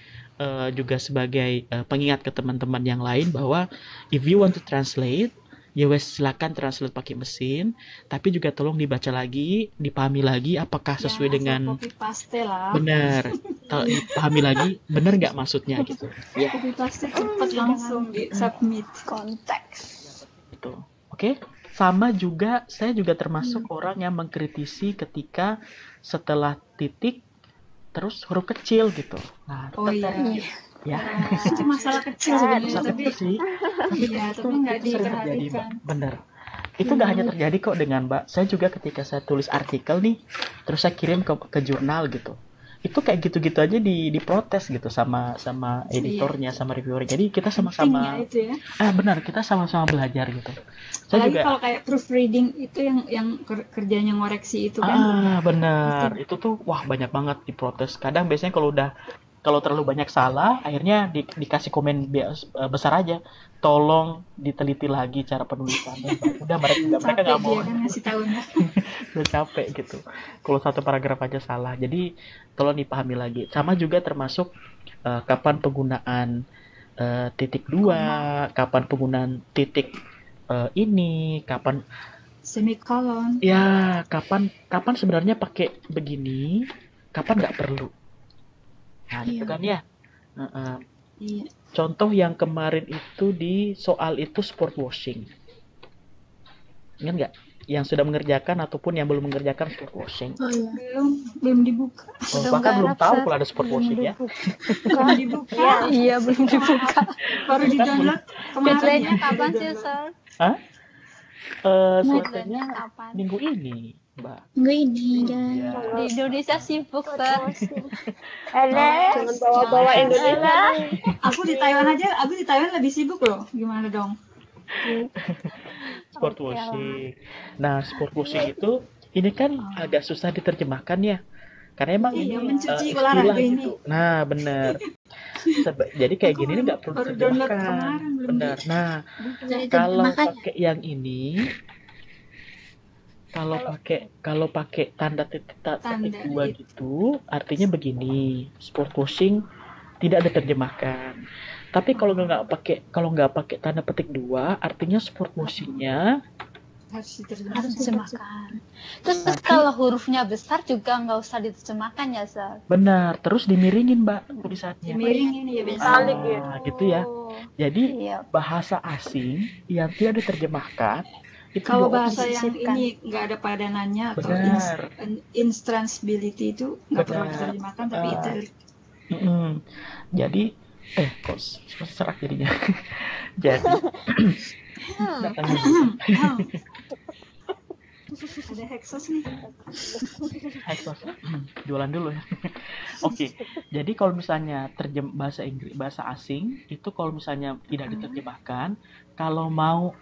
juga sebagai pengingat ke teman-teman yang lain bahwa if you want to translate, ya wes silakan translate pakai mesin, tapi juga tolong dibaca lagi, dipahami lagi apakah sesuai dengan copy paste lah. Benar. Dipahami lagi benar nggak maksudnya gitu. Ya. Copy paste cepat langsung di submit konteks. Itu. Oke. Sama juga saya juga termasuk orang yang mengkritisi ketika setelah titik terus huruf kecil gitu. Nah, ya. Itu masalah kecil sebenarnya, tapi nggak diperhatikan. Bener. Itu nggak hanya terjadi kok dengan Mbak. Saya juga ketika saya tulis artikel nih, terus saya kirim ke jurnal gitu. Itu kayak gitu-gitu aja diprotes gitu sama editornya, sama reviewernya. Jadi kita sama-sama benar, kita sama-sama belajar gitu. Saya juga kalau kayak proofreading itu yang kerjanya ngoreksi itu kan. Benar. Itu tuh banyak banget diprotes. Kadang biasanya kalau terlalu banyak salah, akhirnya dikasih komen besar aja. Tolong diteliti lagi cara penulisannya. Udah mereka nggak mau. Dia kan ngasih tahunya. Udah capek gitu. Kalau satu paragraf aja salah. Jadi tolong dipahami lagi. Sama juga termasuk kapan penggunaan titik 2, kapan penggunaan titik ini, kapan semikolon. Ya, kapan sebenarnya pakai begini, kapan nggak perlu. Nah, itu kan ya. Iya. Contoh yang kemarin itu di soal itu sport washing. Ingat nggak? Yang sudah mengerjakan ataupun yang belum mengerjakan sport washing. Belum dibuka. Bahkan belum tahu kalau ada sport washing ya. Belum dibuka. Iya, belum dibuka. Baru di-download kemarin. Deadline-nya kapan sih, Sir? Hah? Selesainya minggu ini, Mbak. Minggu ini di Indonesia sibuk, Sir. Jangan bawa-bawa Indonesia. Aku di Taiwan lebih sibuk loh. Gimana dong? Sport washing. Nah, sport washing itu ini kan agak susah diterjemahkan ya. Karena emang ini mencuci olahraga ini. Gitu. Nah, benar. Jadi kayak gini nggak perlu diterjemahkan. Benar. Nah, kalau pakai yang ini, kalau pakai tanda titik 2 gitu, artinya begini. Sport washing tidak diterjemahkan. Tapi kalau nggak pakai tanda petik 2, artinya sport washingnya harus diterjemahkan. Terus kalau hurufnya besar juga nggak usah diterjemahkan ya, Sir? Benar. Terus dimiringin, Mbak, tulisannya. Dimiringin ya biasa. Balik ya. Gitu ya. Jadi bahasa asing yang tidak diterjemahkan Itu Kalau dua bahasa opsi. yang ini nggak ada padanannya atau Benar. intransability itu nggak perlu Benar. diterjemahkan tapi italic. Jadi kok serak jadinya. Jadi datangnya Ada hexos nih. Hexos. Jualan dulu ya. Oke. Jadi kalau misalnya bahasa Inggris, bahasa asing itu kalau misalnya tidak diterjemahkan, kalau mau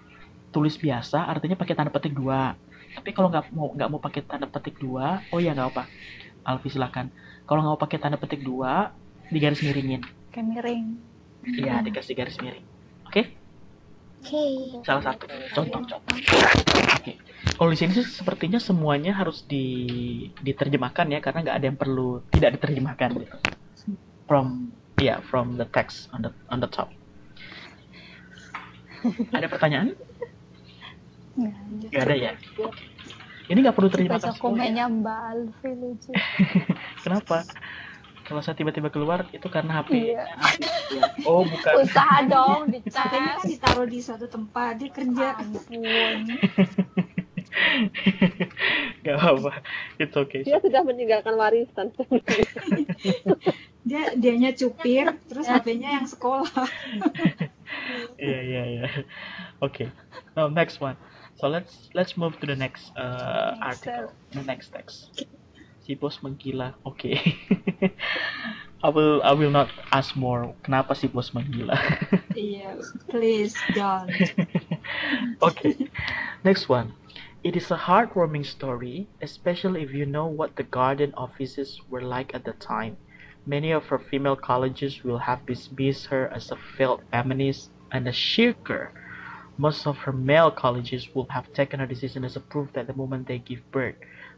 tulis biasa artinya pakai tanda petik 2. Tapi kalau nggak mau pakai tanda petik 2, oh ya nggak apa. Alfi silakan. Kalau nggak mau pakai tanda petik 2, digaris miringin. Kayak miring. Iya, dikasih garis miring. Oke? Salah satu contoh. Oke. Kalau di sini sih sepertinya semuanya harus diterjemahkan ya, karena nggak ada yang perlu tidak diterjemahkan gitu. From the text on the top. Ada pertanyaan? Nggak ada ya. Ini nggak perlu terjemahkan. Baca komennya Mbak Alfi lucu. Kenapa? Kalau saya tiba-tiba keluar itu karena HP. Iya. Oh, bukan. Usaha dong HP-nya kan dicas. ditaruh di suatu tempat, dia kerja. Ampun. Gak apa-apa. It's okay. Dia sudah meninggalkan warisan. Dianya cupir, terus HP-nya yang sekolah. Iya. Okay. Now next one. So let's move to the next article. The next text. Si bos menggila. Okay. I will not ask more. Kenapa si bos menggila? Iya, please don't. Okay. Next one. It is a heartwarming story, especially if you know what the garden offices were like at the time. Many of her female colleagues will have dismissed her as a failed feminist and a shirker. Most of her male colleagues will have taken her decision as a proof that the moment they give birth.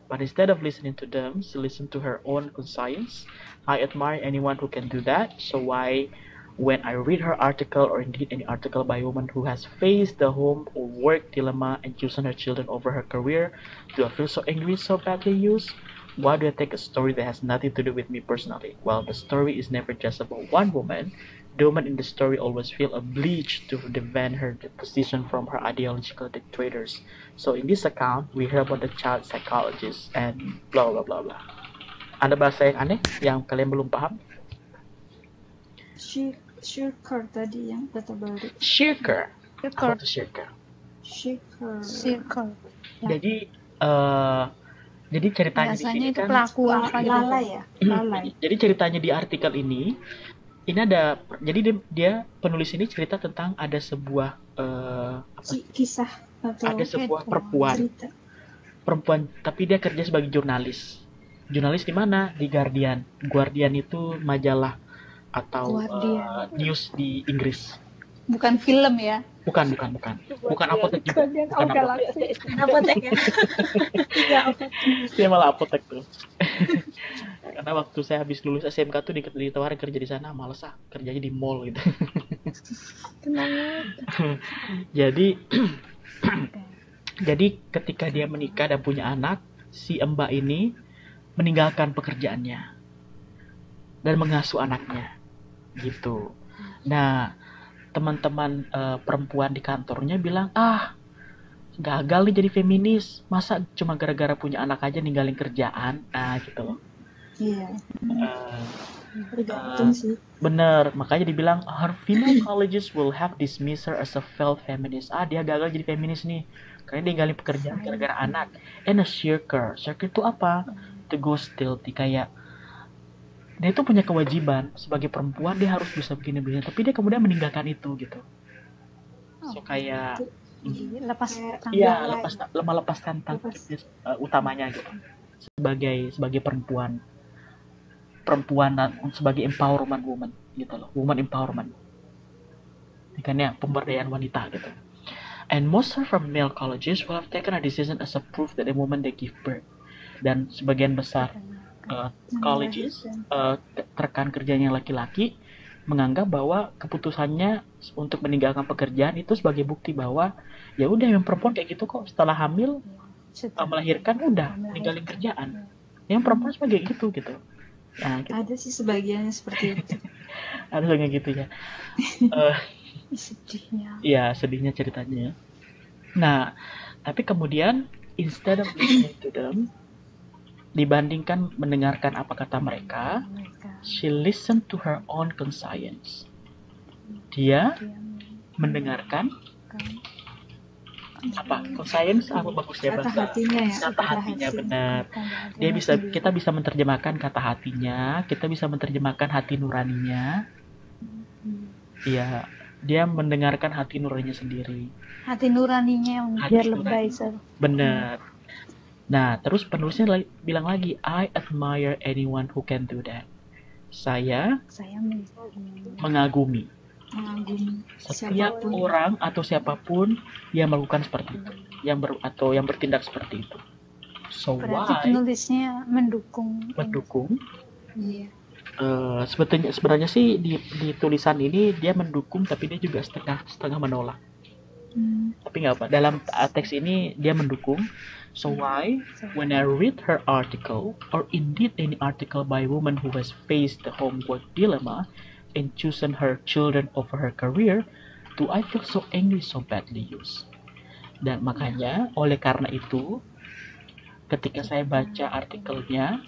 But instead of listening to them, she listened to her own conscience. I admire anyone who can do that, so when I read her article, or indeed any article by a woman who has faced the home or work dilemma and chosen her children over her career, do I feel so angry, so badly used? Why do I take a story that has nothing to do with me personally? Well, the story is never just about one woman. The woman in the story always feel obliged to defend her position from her ideological dictators. So in this account, we hear about the child psychologist and blah blah blah blah. Ada bahasa yang aneh yang kalian belum paham? Shirker tadi yang kata baru. Shirker. Apa tuh shirker? Shirker. Jadi ceritanya Biasanya di sini itu kan pelaku apa gitu. Lalai ya? Lalai. Jadi ceritanya di artikel ini ada, jadi dia penulis ini cerita tentang ada sebuah Kisah atau ada sebuah cerita. perempuan, tapi dia kerja sebagai jurnalis di mana? Di Guardian. Guardian itu majalah atau news di Inggris. Bukan film ya? Bukan apotek juga. Bukan apotek. Apotek ya? Iya, apotek. Dia malah apotek tuh. Karena waktu saya habis lulus SMK tuh ditawarin kerja di sana, males kerjanya di mall gitu. Jadi ketika dia menikah dan punya anak, si Mbak ini meninggalkan pekerjaannya dan mengasuh anaknya gitu. Nah, teman-teman perempuan di kantornya bilang, gagal nih jadi feminis, masa cuma gara-gara punya anak aja ninggalin kerjaan. Nah gitu loh. Iya. Tergantung sih. Bener, makanya dibilang her female colleagues will have dismissed her as a failed feminist. Dia gagal jadi feminis nih karena dia ninggalin pekerjaan gara-gara anak. And a shirker itu apa? To go stealthy, kayak dia tuh punya kewajiban sebagai perempuan, dia harus bisa begini-begini, tapi dia kemudian meninggalkan itu gitu. So kayak melepaskan tanggung utamanya gitu. Sebagai perempuan sebagai empowerment woman gitu loh, woman empowerment, kan ya, pemberdayaan wanita gitu. And most of her male colleagues will have taken a decision as a proof that the woman they give birth. Dan sebagian besar colleges, rekan kerjanya laki-laki, menganggap bahwa keputusannya untuk meninggalkan pekerjaan itu sebagai bukti bahwa ya udah, yang perempuan kayak gitu kok, setelah hamil melahirkan udah ninggalin kerjaan. Yang perempuan sebagai gitu. Nah, gitu. Ada sih sebagiannya seperti itu. Ada kayak gitu ya. Sedihnya. Iya, sedihnya ceritanya. Nah, Tapi kemudian instead of listening to them, dibandingkan mendengarkan apa kata mereka, she listened to her own conscience. Dia mendengarkan apa? Conscience apa bagusnya Kata bahasa? hatinya ya. Kata hatinya, benar. Kita bisa menerjemahkan kata hatinya, kita bisa menerjemahkan hati nuraninya. Iya, dia mendengarkan hati nuraninya sendiri. Hati nuraninya yang biar lebay, Sir. Benar. Nah, terus penulisnya bilang lagi, I admire anyone who can do that. Saya mengagumi setiap orang atau siapapun yang melakukan seperti itu, atau yang bertindak seperti itu. So berarti why? Penulisnya mendukung. Iya. Sebenarnya sih di tulisan ini dia mendukung, tapi dia juga setengah menolak. Tapi nggak apa. Dalam teks ini dia mendukung. So why, when I read her article, or indeed any article by a woman who has faced the homework dilemma and chosen her children over her career, do I feel so angry, so badly used? Dan makanya, oleh karena itu, ketika saya baca artikelnya,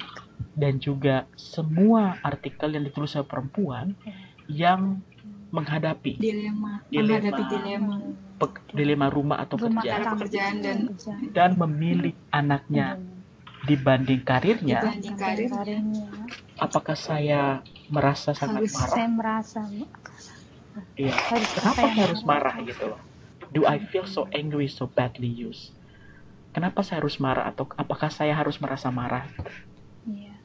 dan juga semua artikel yang ditulis oleh perempuan yang menghadapi dilema rumah atau pekerjaan dan memilih anaknya dibanding karirnya, apakah saya merasa sangat marah? Saya merasa. Iya. Kenapa saya harus marah gitu loh? Do I feel so angry, so badly used? Kenapa saya harus marah, atau apakah saya harus merasa marah? Iya.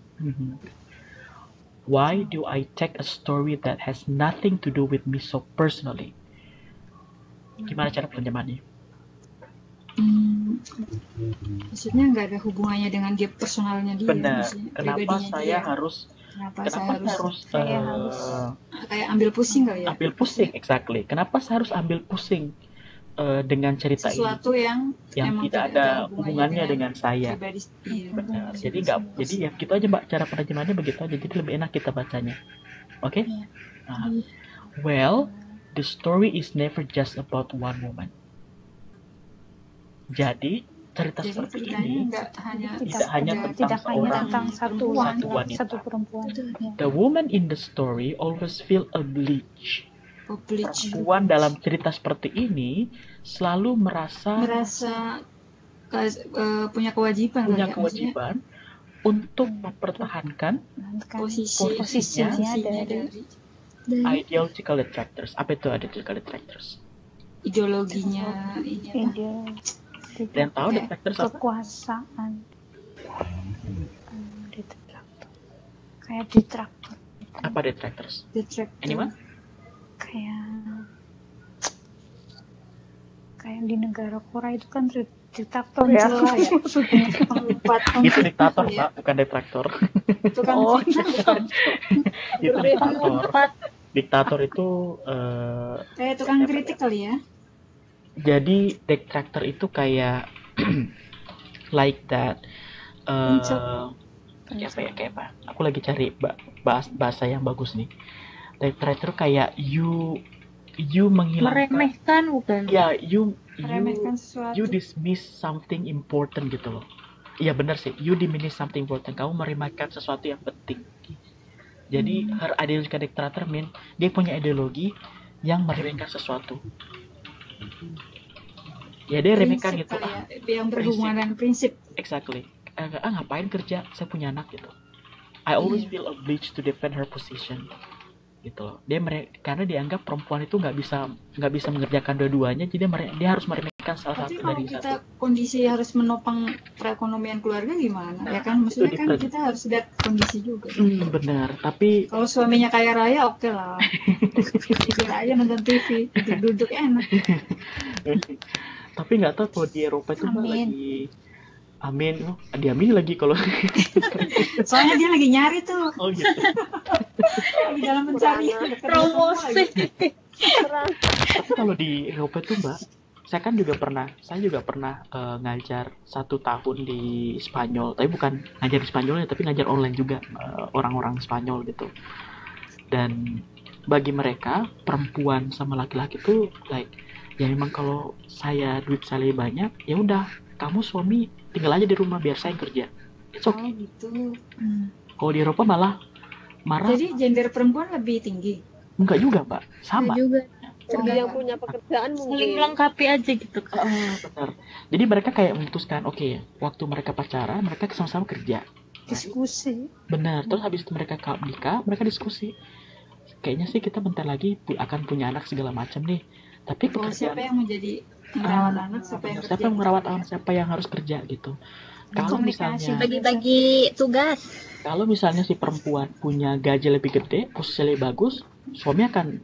Why do I take a story that has nothing to do with me so personally? Gimana cara penerjemahannya? Maksudnya nggak ada hubungannya dengan dia personalnya dia. Benar. Kenapa saya harus kayak ambil pusing kali ya? Ambil pusing, exactly. Kenapa saya harus ambil pusing dengan cerita sesuatu ini yang tidak ada hubungannya dengan saya? Benar. Jadi ya gitu aja Mbak, cara penerjemahannya begitu aja. Jadi lebih enak kita bacanya. Oke? Well, the story is never just about one woman. Jadi cerita seperti ini tidak hanya tentang satu wanita. Satu perempuan. The woman in the story always feel obliged. Perempuan dalam cerita seperti ini selalu merasa punya kewajiban untuk mempertahankan posisinya dari ideological detractors. Apa itu ideological detractors? Ideologinya yang tahu detractors apa? Kekuasaan. Detraktor. Kayak detraktor. Apa detractors? Anyone? Kayak di negara Korea itu kan diktator ya. Itu diktator Pak, bukan detraktor. Itu kan itu diktator. Diktator itu kayak tukang kritik kali ya. Jadi detraktor itu kayak like that. Kayak apa? Aku lagi cari bahasa yang bagus nih. Detraktor kayak you menghilangkan, meremehkan bukan? Ya, meremehkan sesuatu. You dismiss something important gitu loh. Iya benar sih, you diminish something important. Kamu meremehkan sesuatu yang penting. Jadi her ideological dictator mean dia punya ideologi yang meremehkan sesuatu. Ya dia remehkan gitu yang berhubungan dengan prinsip. Exactly. Ngapain kerja? Saya punya anak gitu. I always feel obliged to defend her position. Gitu loh. Karena dianggap perempuan itu nggak bisa mengerjakan dua-duanya, jadi dia harus meremehkan salah satu dari satu. Tapi kalau kita kondisi harus menopang perekonomian keluarga gimana? Ya kan, maksudnya kan kita harus lihat kondisi juga. Benar, tapi kalau suaminya kaya raya oke lah. Tidur aja nonton TV, duduk enak. Tapi nggak tahu kalau di Eropa itu lagi Amin, diamini lagi kalau. Soalnya dia lagi nyari tuh. Oh gitu. Lagi dalam mencari promosi. Tapi kalau di Eropa itu Mbak, saya juga pernah ngajar 1 tahun di Spanyol. Tapi bukan ngajar di Spanyolnya, tapi ngajar online juga orang-orang Spanyol gitu. Dan bagi mereka perempuan sama laki-laki itu like Ya memang kalau duit saya lebih banyak, ya udah kamu suami tinggal aja di rumah biar saya kerja. It's okay. Gitu. Kalau di Eropa malah marah. Jadi gender perempuan lebih tinggi? Enggak juga, Mbak. Sama. Enggak juga. Yang punya pekerjaan mungkin. Saling melengkapi aja gitu kan. Benar. Jadi mereka kayak memutuskan, oke, waktu mereka pacaran, mereka sama-sama kerja. Diskusi. Benar. Terus habis itu mereka nikah, mereka diskusi. Kayaknya sih kita bentar lagi akan punya anak segala macam nih. Tapi siapa yang menjadi merawat anak, siapa yang merawat anak, siapa yang harus kerja gitu. Kalau misalnya bagi-bagi tugas. Kalau misalnya si perempuan punya gaji lebih gede, posisi lebih bagus, suami akan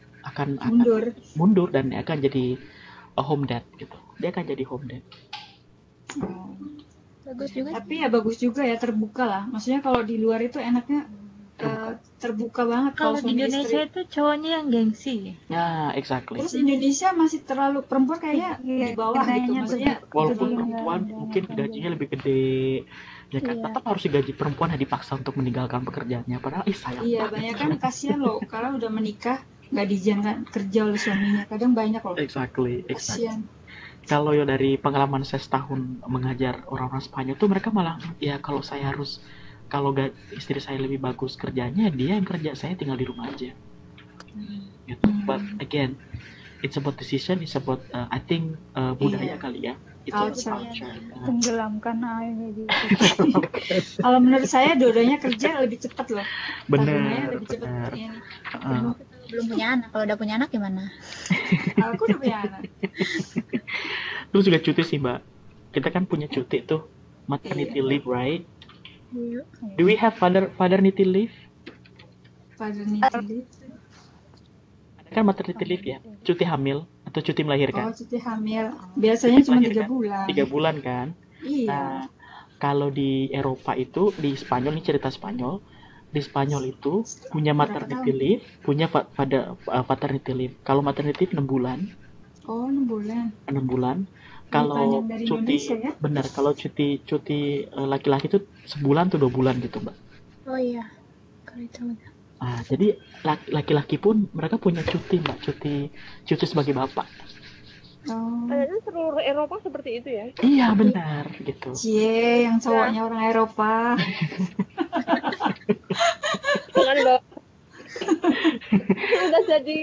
mundur dan dia akan jadi home dad gitu. Dia akan jadi home dad. Bagus juga. Tapi ya bagus juga ya, terbuka lah. Maksudnya kalau di luar itu enaknya terbuka banget. Kalau di Indonesia itu cowoknya yang gengsi. Ya, exactly. Terus Indonesia masih terlalu perempuan kayaknya di bawah gitu. Maksudnya walaupun perempuan mungkin gajinya lebih gede, ya kan, tetap harus digaji. Perempuan dipaksa untuk meninggalkan pekerjaannya. Padahal sayang. Iya, banyak kan kasihan loh. Karena udah menikah nggak diizinkan kerja oleh suaminya. Kadang banyak loh. Exactly. Kasihan. Kalau ya dari pengalaman saya setahun mengajar orang-orang Spanyol tuh mereka malah ya kalau istri saya lebih bagus kerjanya, dia yang kerja, saya tinggal di rumah aja. Gitu. But again, it's about decision, it's about I think budaya kali ya. Culture. Tenggelamkan airnya gitu. Kalau menurut saya dua-duanya kerja lebih cepat loh. Benar. Lebih cepat. Belum punya anak. Kalau udah punya anak gimana? Aku udah punya anak. Terus juga cuti sih, Mbak. Kita kan punya cuti tuh, maternity leave, right? Do we have paternity leave? Paternity leave. Ada kan maternity leave ya? Cuti hamil atau cuti melahirkan? Oh, cuti hamil. Biasanya cuma 3 bulan. 3 bulan kan? Iya. Nah, kalau di Eropa itu, di Spanyol, ini cerita Spanyol. Di Spanyol itu punya maternity leave, punya paternity leave. Kalau maternity leave 6 bulan. Oh, 6 bulan. 6 bulan. Kalau cuti ya? Benar, kalau cuti laki-laki itu sebulan tuh 2 bulan gitu, Mbak. Oh iya. Kalau itu. Jadi laki-laki pun mereka punya cuti, Mbak, cuti sebagai bapak. Kayaknya seluruh Eropa seperti itu ya. Iya, benar gitu. Cie, yang cowoknya orang Eropa. Jangan Mbak. Udah jadi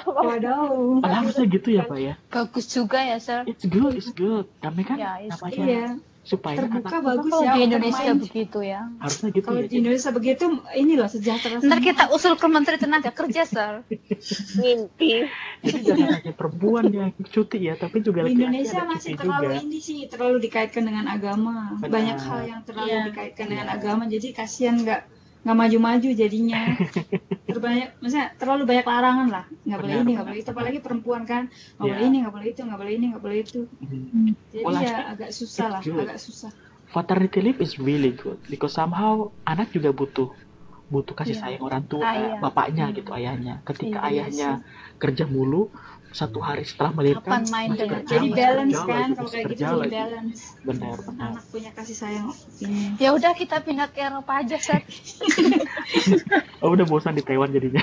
waduh. Harusnya gitu ya, Pak ya. Bagus juga ya, Sir. It's good. Kami kan Iya. Supaya terbuka bagus kalau ya. di Indonesia begitu ya. Harusnya gitu. Kalau ya, di Indonesia begitu, ini loh sejahtera. Ntar kita usul ke Menteri Tenaga Kerja, Sir. Mimpi. Jadi jangan hanya perempuan yang cuti ya, tapi juga di laki-laki Indonesia ada masih cuti terlalu juga. ini sih, terlalu dikaitkan dengan agama. Benar. Banyak hal yang terlalu dikaitkan dengan agama, jadi kasihan nggak maju-maju jadinya. Maksudnya terlalu banyak larangan lah, nggak boleh ini, nggak boleh itu, apalagi perempuan kan, nggak boleh ini, nggak boleh itu, nggak boleh ini, nggak boleh itu. Jadi ya agak susah lah, agak susah. Paternity leave is really good because somehow anak juga butuh kasih sayang orang tua, bapaknya gitu, ayahnya. Ketika ayahnya kerja mulu, 1 hari setelah melahirkan, jadi balance kan, kalau kayak gitu jadi balance. Benar. Anak punya kasih sayang. Ya udah kita pindah ke Eropa aja, Sir. Udah bosan di Taiwan jadinya.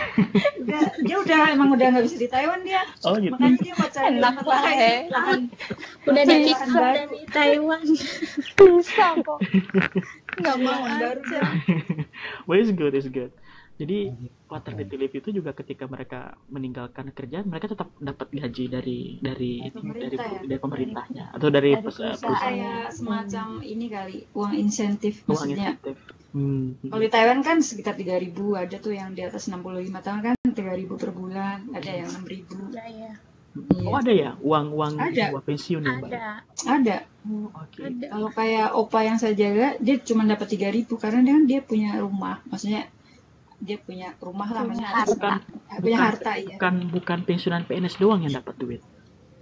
Dia emang udah nggak bisa di Taiwan dia. Oh gitu. Makanya dia mau cari enak lah udah di-kick dari Taiwan. Bisa kok. Nggak mau aja. Well, it's good. Jadi paternity leave itu juga ketika mereka meninggalkan kerjaan, mereka tetap dapat gaji dari pemerintahnya atau dari perusahaan. Kayak semacam ini kali, uang insentif maksudnya. Kalau Di Taiwan kan sekitar 3.000, ada tuh yang di atas 65 tahun kan 3.000 per bulan, ada yang 6.000. Iya. Oh ada ya uang pensiun ya, Mbak? Ada. Okay. Kalau kayak opa yang saya jaga, dia cuma dapat 3.000 karena dia punya rumah, maksudnya dia punya rumah lah, punya harta ya. Bukan pensiunan PNS doang yang dapat duit.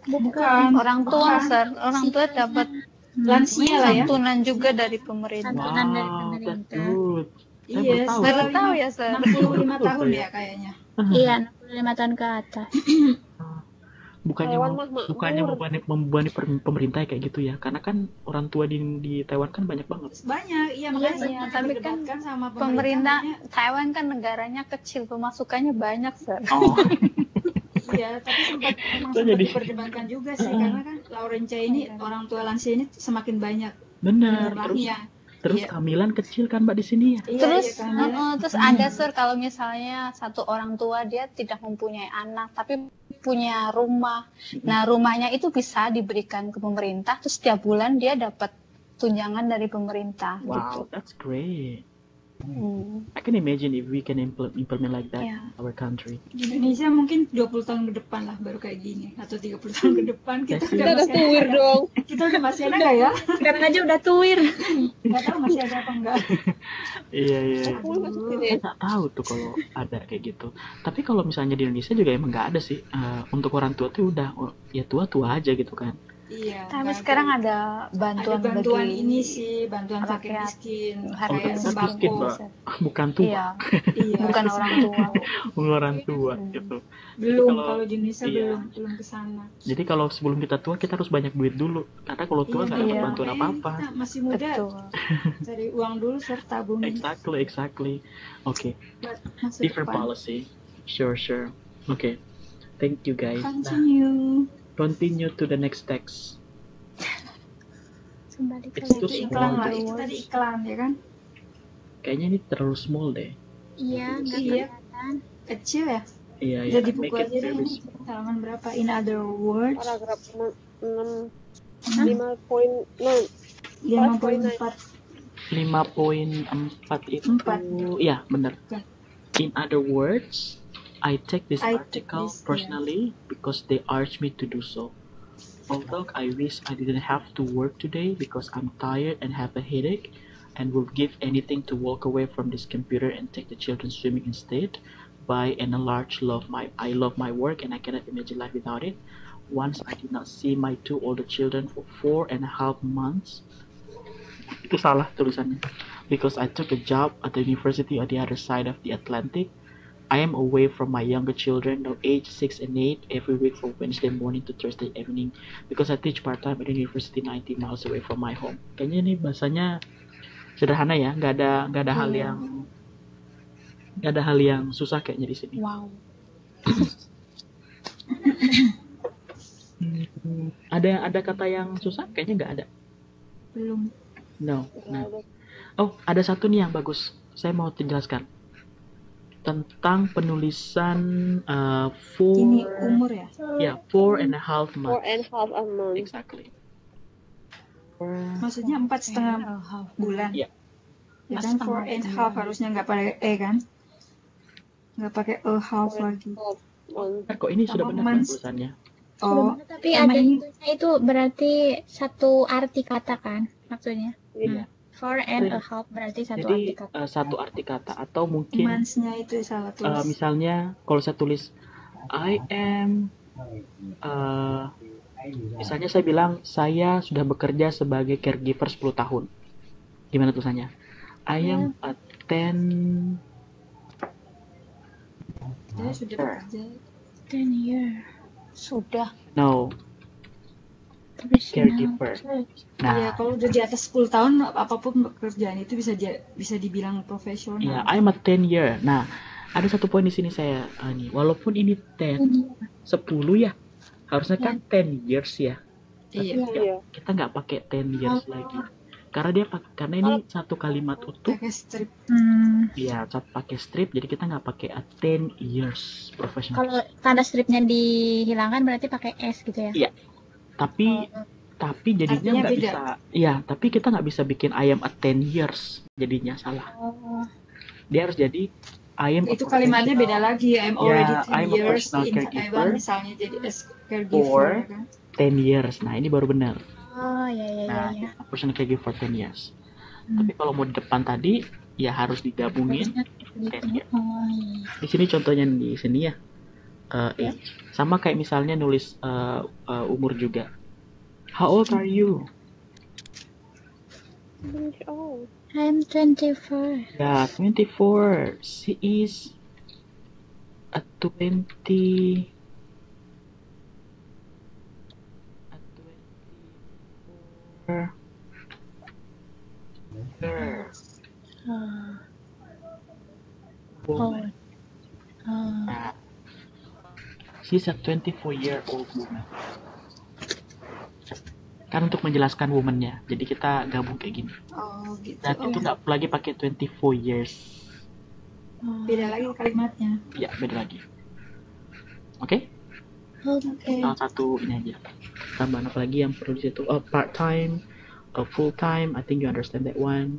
Bukan. Orang tua, Sir. Orang tua dapat lansia lah ya. santunan juga dari pemerintah. Santunan dari pemerintah. Iya, baru tahu ya, Sir. 65 tahun ya kayaknya. Iya, 65 tahun ke atas. Bukannya membebani pemerintah kayak gitu ya, karena kan orang tua di Taiwan kan banyak banget. Banyak, iya makanya tapi kan sama pemerintah Taiwan kan negaranya kecil, pemasukannya banyak, Sir. Oh. Iya, tapi emang Saya sempat jadi diperdebatkan juga sih, karena kan Laurentia ini orang tua lansia ini semakin banyak benar. jumlahnya. Terus Iya. kamilan kecil kan Mbak di sini ya? Iya, Terus, iya, Kamila. terus ada Sur kalau misalnya satu orang tua dia tidak mempunyai anak tapi punya rumah. Nah, rumahnya itu bisa diberikan ke pemerintah, terus setiap bulan dia dapat tunjangan dari pemerintah gitu. Wow, that's great. Hmm. I can imagine if we can implement like that Yeah. in our country. Di Indonesia mungkin 20 tahun ke depan lah baru kayak gini, atau 30 tahun ke depan kita Kita udah udah masih tuwir ada. dong. Kita udah masih ada nggak ya? Sekarang aja udah tuwir. Nggak tahu masih ada apa enggak. Iya, iya. Aku masuk sini. Saya nggak tahu tuh kalau ada kayak gitu. Tapi kalau misalnya di Indonesia juga emang nggak ada sih. Untuk orang tua tuh udah ya tua-tua aja gitu kan. Iya. Tapi nggak sekarang ada. ada Ada bantuan bantuan bagi ini sih, bantuan fakir rakyat. miskin, Harga kayak fakir miskin, sembako. Mbak. Bukan tua, Iya, Iya. bukan orang tua. orang tua gitu. Belum, Kalau- kalau di Indonesia iya. belum ke sana. Jadi kalau sebelum kita tua kita harus banyak duit dulu. Karena kalau tua nggak dapat Iya. bantuan makanya apa-apa. Kita masih muda, Betul. cari uang dulu serta tabung Exactly. Okay, buat masa different depan. policy. Sure. Okay, thank you guys. Nah, Continue. to the next text. Kembali ke It's too Itu lagi. iklan small. lah, itu tadi iklan ya kan? Kayaknya ini terlalu small deh. Iya, nggak Iya. kelihatan. Kecil ya? Iya, Jadi make buku it aja deh very ini. small. Halaman berapa? In other words, Paragraf 6 5.0 5.4. 5.4 itu, Empat. ya benar. Oke. In other words, I take this I take article this, personally because they urged me to do so. Although I wish I didn't have to work today because I'm tired and have a headache and would give anything to walk away from this computer and take the children swimming instead. By and large, I love my work and I cannot imagine life without it. Once I did not see my two older children for 4.5 months. Itu salah tulisannya. Because I took a job at the university on the other side of the Atlantic. I am away from my younger children, now age 6 and 8, every week from Wednesday morning to Thursday evening because I teach part-time at the university 90 miles away from my home. Kayaknya ini bahasanya sederhana ya, nggak ada hal yang susah kayaknya di sini. Wow. Ada kata yang susah? Kayaknya nggak ada. Belum. No. Oh, ada satu nih yang bagus. Saya mau jelaskan tentang penulisan Ini umur ya? ya 4.5 months. 4.5 a month. Exactly. Maksudnya 4,5 bulan. Iya. Ya kan 4.5 harusnya nggak pakai e kan? Nggak pakai a half lagi. Bentar, kok ini sudah Sama benar kan months. tulisannya? Oh, Tapi sama ada ini. itu berarti satu arti kata kan maksudnya. Iya. 4.5 berarti satu Jadi arti kata. satu arti kata atau mungkin months-nya itu salah tulis. misalnya kalau saya tulis I am misalnya saya bilang saya sudah bekerja sebagai caregiver 10 tahun. Gimana tulisannya? I am a 10 Saya sudah bekerja. 10 year. Sudah. no Profesional. caregiver. Iya, Nah, kalau udah di atas 10 tahun apapun pekerjaan itu bisa dibilang profesional. ya I'm a 10 year. Nah, ada satu poin di sini saya nih, walaupun ini 10 ya, harusnya kan 10 years ya. Iya. Iya. Kita nggak pakai 10 years lagi. Karena ini satu kalimat utuh. Pakai strip. Iya, pakai strip, jadi kita nggak pakai a 10 years professional. Kalau tanda stripnya dihilangkan berarti pakai S gitu ya? Iya. Tapi jadinya Artinya nggak beda. bisa. Iya, tapi kita nggak bisa bikin I am a 10 years. Jadinya salah. Dia harus jadi I am a Itu kalimatnya beda lagi. I'm already Ya, 10 I'm a years personal in caregiver. Taiwan misalnya jadi as caregiver Or ya kan. 10 years. Nah, ini baru benar. Oh, ya. Nah, personal caregiver 10 years. Tapi kalau mau di depan tadi, ya harus digabungin 10 years. Oh, iya. Di sini contohnya di sini ya. Age. Sama kayak misalnya nulis umur juga. How old are you? Oh. I'm 24. Ya, 24. She is a 20. A 24. Girl. Oh. Woman. Nah, She's a 24-year-old woman. Kan untuk menjelaskan woman-nya, jadi kita gabung kayak gini. Oh gitu. Dan itu nggak lagi pakai 24 years. Beda lagi kalimatnya. Ya, beda lagi. Oke? Oke. Salah satu ini aja. Tambahan apa lagi yang perlu di situ? Part time, full time. I think you understand that one.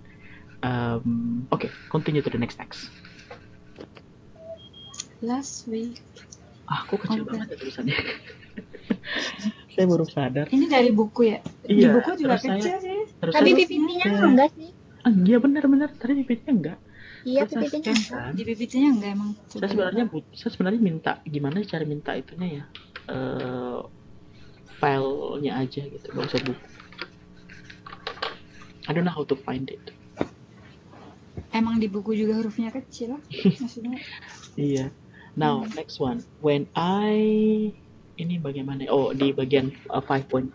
Okay, continue to the next text. Last week. Kok kecil banget ya tulisannya. Saya baru sadar. Ini dari buku ya? Iya, Di buku juga kecil sih. Tapi PPT-nya enggak sih? Iya benar-benar. Tadi PPT-nya enggak. Iya, Saya PPT-nya scan, enggak. kan? Di PPT-nya enggak emang. Saya sebenarnya minta gimana cara minta itunya ya. Filenya aja gitu, nggak usah buku. I don't know how to find it. Emang di buku juga hurufnya kecil lah. Maksudnya. Iya. Now next one. Ini bagaimana? Oh, di bagian 5.5.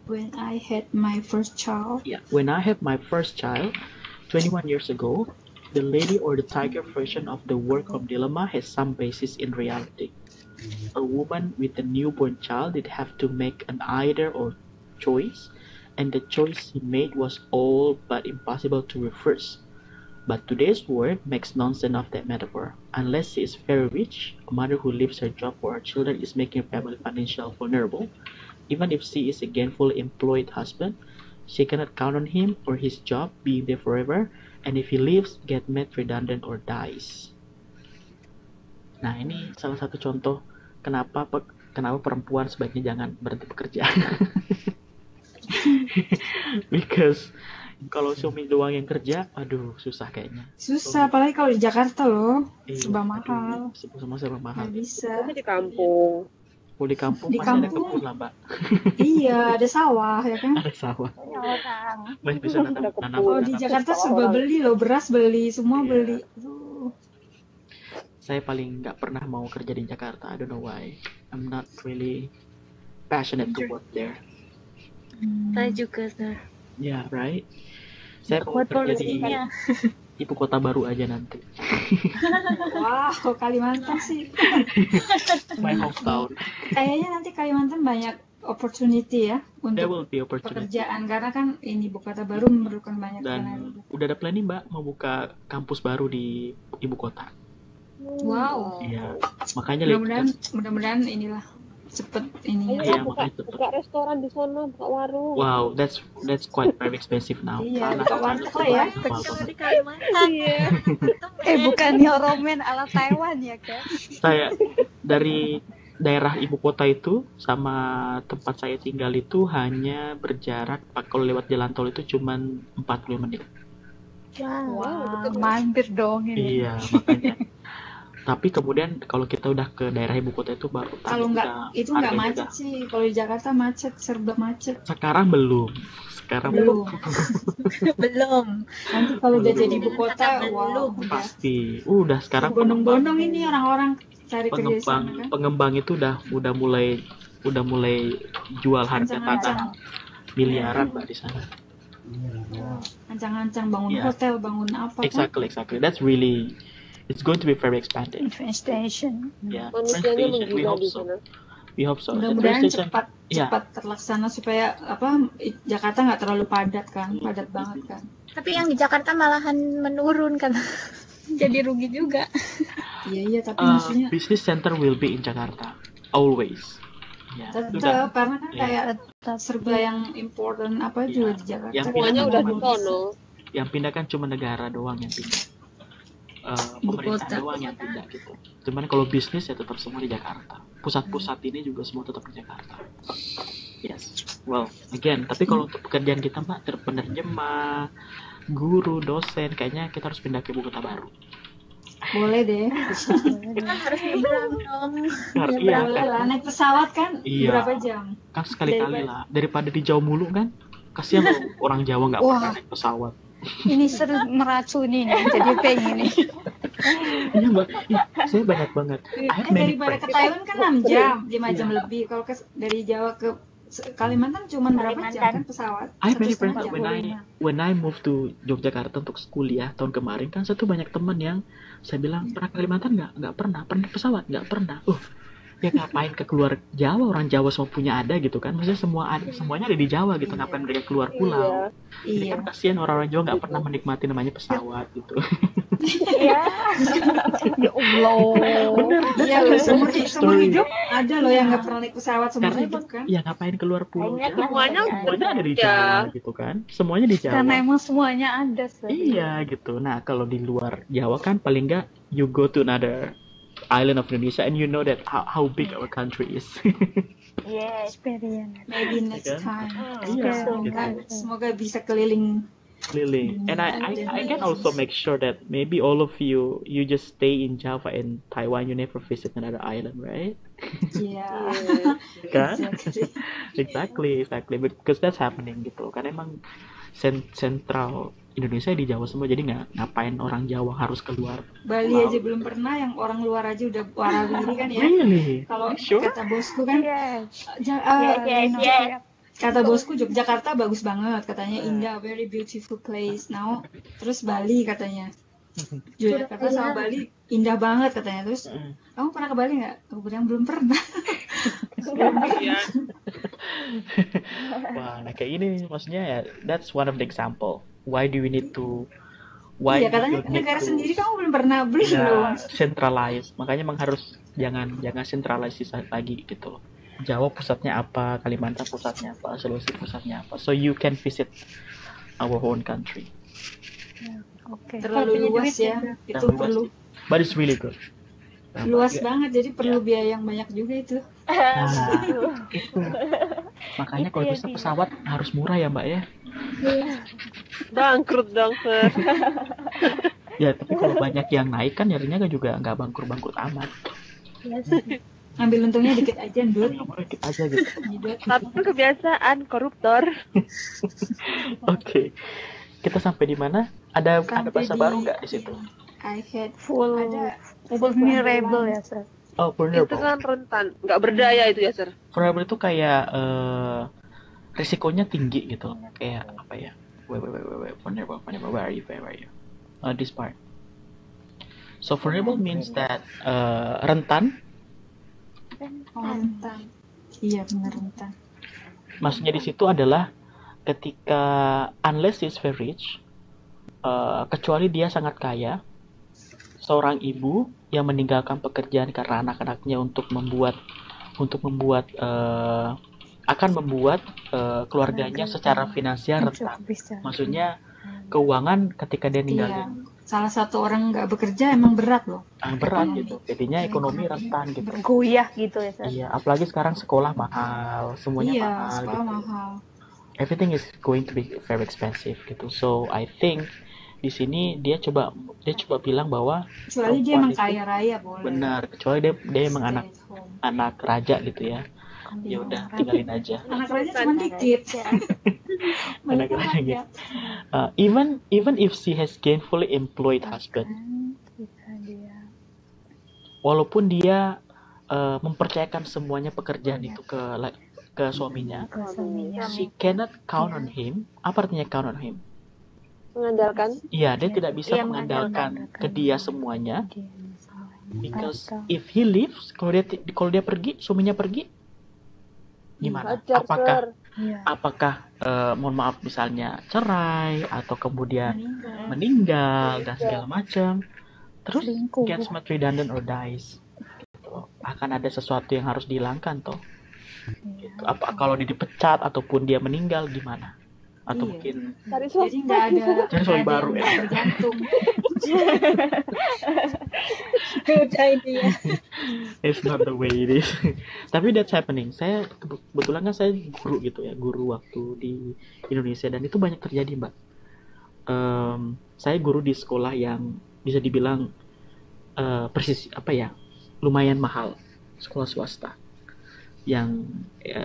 When I had my first child. Yeah. When I had my first child, 21 years ago, the lady or the tiger version of the work-home dilemma has some basis in reality. A woman with a newborn child did have to make an either-or choice, and the choice she made was all but impossible to reverse. But today's world makes nonsense of that metaphor. Unless she is very rich, a mother who leaves her job for her children is making her family financially vulnerable. Even if she is a gainfully employed husband, she cannot count on him or his job being there forever, and if he leaves, get made redundant or dies. Nah, ini salah satu contoh kenapa perempuan sebaiknya jangan berhenti bekerja. Because kalau suami doang yang kerja, aduh susah kayaknya. Susah, apalagi kalau di Jakarta loh. Iya, Serba mahal. Serba mahal. Nggak bisa. Tapi di kampung. Kalau di kampung Di masih ada kampung. kebun lah, Mbak. Iya, ada sawah ya kan. Ada sawah. Orang. Masih bisa nanam. Kalau di Jakarta serba beli loh, beras beli, semua Iya. beli. Aduh. Saya paling nggak pernah mau kerja di Jakarta. I don't know why. I'm not really passionate to work there. Saya juga, sir. Yeah, right. Saya mau Buat kerja di polusinya. ibu kota baru aja nanti. Wow, Kalimantan sih. My hometown. Kayaknya nanti Kalimantan banyak opportunity ya There untuk will be opportunity. pekerjaan karena kan ini ibu kota baru memerlukan banyak Dan tenaga. udah ada planning, Mbak, mau buka kampus baru di ibu kota. Wow. Iya. Makanya Mudah-mudahan inilah cepet ini. Iya, Ayo buka, makanya cepet. buka restoran di sana, buka warung. Wow, that's quite very expensive now. Iya, Tanah buka sana warteg tuh lah ya. mahal banget. Di Kalimantan. Iya. Bukan Yoromen ala Taiwan ya kan? Saya dari daerah ibu kota itu sama tempat saya tinggal itu hanya berjarak kalau lewat jalan tol itu cuman 40 menit. Wah, mampir dong ini. Iya, makanya. Tapi kemudian kalau kita udah ke daerah ibu kota itu baru tahu Kalau nggak kita itu nggak harganya macet udah- sih. Kalau di Jakarta macet, serba macet. Sekarang belum. Sekarang Belum. Belum. Nanti kalau udah Belum. jadi ibu kota, wow, udah. pasti. Udah sekarang Bondong-bondong ini orang-orang cari kerja di pengembang sana kan. pengembang itu udah mulai jual harga tanah miliaran Mbak di sana. Ancang-ancang bangun Iya. hotel, bangun apa kan. Exactly. That's really it's going to be very expanded. Infestation. Yeah. Manusianya Train station, we menggila hope di so. sana. We hope so. The Mudah-mudahan train station- Iya. cepat terlaksana supaya Jakarta nggak terlalu padat kan, padat banget kan. Tapi yang di Jakarta malahan menurun kan. Jadi rugi juga. Iya tapi maksudnya business center will be in Jakarta always. Ya, tetap karena kan Iya. kayak serba yang important apa Iya. juga di Jakarta. Yang Semuanya pindah udah di cuma- sono. Yang pindah kan cuma negara doang yang pindah. Ibu Pemerintah kota. doang yang pindah gitu. Cuman kalau bisnis ya tetap semua di Jakarta. Pusat-pusat ini juga semua tetap di Jakarta. Yes. Well, again, tapi kalau untuk pekerjaan kita Mbak, penerjemah, guru, dosen, kayaknya kita harus pindah ke ibu kota baru. Boleh deh. Harus nyebrang dong. Iya, Boleh lah naik pesawat kan Iya. berapa jam? kan sekali-kali lah. Daripada di Jawa mulu kan, kasihan loh orang Jawa nggak Wah. pernah naik pesawat. Ini seru meracuni nih, jadi pengen nih. Iya Mbak, iya, saya banyak banget. I have many Daripada friends. ke Taiwan kan 6 jam, 5 jam lebih. Kalau dari Jawa ke Kalimantan cuma berapa jam kan pesawat? I have many 1,5 friends jam. when I moved to Yogyakarta untuk kuliah tahun kemarin kan saya tuh banyak teman yang saya bilang pernah ke Kalimantan nggak pernah pesawat nggak pernah Ya ngapain ke keluar Jawa, orang Jawa semua punya ada gitu kan, maksudnya semuanya ada di Jawa gitu, ngapain mereka keluar pulau. Ini kan kasihan orang-orang Jawa nggak pernah menikmati namanya pesawat gitu. Iya. Ya Allah. Bener, Iya loh, semua hidup ada loh yang nggak pernah naik pesawat semua karena hidup emang kan. ya ngapain keluar pulau Banyak Jawa, semuanya semuanya ada di ya. Jawa gitu kan, semuanya di Jawa. Karena emang semuanya ada sih. Iya gitu. Nah kalau di luar Jawa kan paling nggak you go to another island of Indonesia and you know that how big our country is. Yes. Experience. Maybe next Kan? time. Iya, Semoga, gitu. semoga bisa keliling. Keliling. And I can also make sure that maybe all of you just stay in Java and Taiwan, you never visit another island, right? Iya. Kan? Exactly. Exactly. Because that's happening gitu. Kan emang sentral Indonesia di Jawa semua, jadi ngapain orang Jawa harus keluar. Bali Wow. aja belum pernah, yang orang luar aja udah warawiri kan ya. Really? Kalau Sure? kata bosku kan, Yes. Yes. Kata bosku Yogyakarta bagus banget, katanya indah, very beautiful place. Now, terus Bali katanya. Yogyakarta sama Bali indah banget katanya. Terus, kamu pernah ke Bali nggak? Aku bilang belum pernah. Iya. Wah, nah kayak ini maksudnya ya, that's one of the example. Why do we need to Iya, katanya negara sendiri kamu belum pernah beli loh. centralize. Makanya emang harus jangan centralize lagi gitu loh. Jawa pusatnya apa, Kalimantan pusatnya apa, Sulawesi pusatnya apa. So you can visit our own country. Oke. Terlalu luas ya. Itu Terlalu perlu luas. But it's really good. luas banget, jadi perlu biaya yang banyak juga itu. Nah, itu. Makanya kalau bisa pesawat harus murah ya Mbak ya. Bangkrut dong, Sir. Ya tapi kalau banyak yang naik kan nyarinya juga nggak bangkrut amat. Ambil untungnya dikit aja, Ndut. Dikit aja gitu. Tapi kebiasaan koruptor. Oke. Kita sampai di mana? Ada bahasa di- baru nggak di situ? I had Full ada vulnerable ya, Sir. Oh, Itu vulnerable. kan rentan, nggak berdaya itu ya, Sir. Vulnerable itu kayak risikonya tinggi gitu. Kayak apa ya? Wait. Vulnerable. Where are you? This part. So vulnerable means that rentan. rentan. Iya, benar rentan. Maksudnya di situ adalah ketika unless he's very rich, kecuali dia sangat kaya, seorang ibu yang meninggalkan pekerjaan karena anak-anaknya untuk membuat akan membuat keluarganya secara finansial rentan. Maksudnya keuangan ketika dia Iya. ninggalin Salah satu orang nggak bekerja emang berat loh. berat gitu. Jadinya ekonomi rentan gitu. Goyah gitu ya, Sir. Iya, apalagi sekarang sekolah mahal, semuanya Iya, mahal sekolah gitu. mahal. Everything is going to be very expensive gitu. So I think di sini dia coba bilang bahwa Kecuali dia perempuan emang itu kaya raya boleh. benar, kecuali dia emang Stay anak at home. anak raja gitu ya. Ya udah tinggalin aja. Anak raja cuma dikit. Anak raja gitu. Even if she has gainfully employed husband, walaupun dia mempercayakan semuanya pekerjaan itu ke suaminya, she cannot count on him. Apa artinya count on him? Mengandalkan. Iya, dia tidak bisa Iya, mengandalkan ke dia semuanya. Because if he leaves, kalau dia pergi, suaminya pergi, gimana? Wajar, Sir. Apakah mohon maaf misalnya cerai atau kemudian meninggal dan segala macam, terus gets made redundant or dies, gitu. Akan ada sesuatu yang harus dihilangkan toh. Gitu. Apa kalau dia dipecat ataupun dia meninggal gimana? Atau Iya. mungkin Cari Jadi suami. nggak ada Cari suami nggak ada baru, yang ya. bergantung. Good idea. it's not the way it is. Tapi that's happening. Saya kebetulan kan saya guru gitu ya, guru waktu di Indonesia dan itu banyak terjadi Mbak. Saya guru di sekolah yang bisa dibilang persis apa ya, lumayan mahal, sekolah swasta yang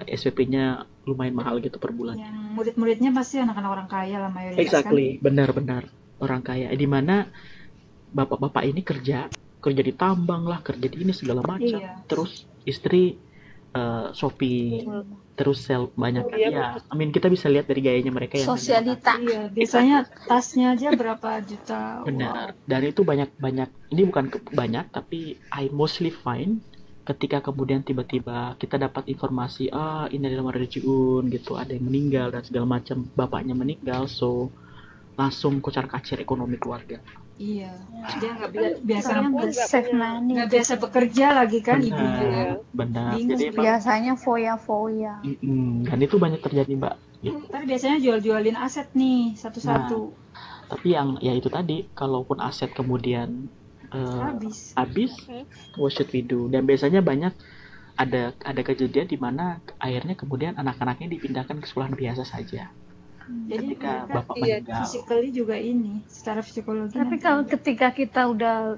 SPP-nya lumayan mahal gitu per bulan. Yang murid-muridnya pasti anak-anak orang kaya lah mayoritas Exactly, benar-benar orang kaya. Di mana bapak-bapak ini kerja di tambang lah, kerja di ini segala macam. Iya. Terus istri shopping, terus sell banyak ya. I mean kita bisa lihat dari gayanya mereka yang Sosialita. kan. Iya, biasanya tasnya aja berapa juta. benar. Dan itu banyak. Ini bukan banyak, tapi I mostly find ketika kemudian tiba-tiba kita dapat informasi innalillahi wa inna ilaihi raji'un gitu, ada yang meninggal dan segala macam, bapaknya meninggal, so langsung kocar-kacir ekonomi keluarga. Iya, dia nggak biasa nggak biasa bekerja lagi kan Benar, ibunya. benar. Bingung Jadi emang, biasanya foya-foya. dan itu banyak terjadi Mbak. Gitu. Tapi biasanya jual-jualin aset nih satu-satu. Tapi yang ya itu tadi, kalaupun aset kemudian habis, what should we do? Dan biasanya banyak ada kejadian di mana akhirnya kemudian anak-anaknya dipindahkan ke sekolah biasa saja. Jadi Ketika mereka bapak meninggal. physically juga ini, secara psikologi. Tapi kalau ketika kita udah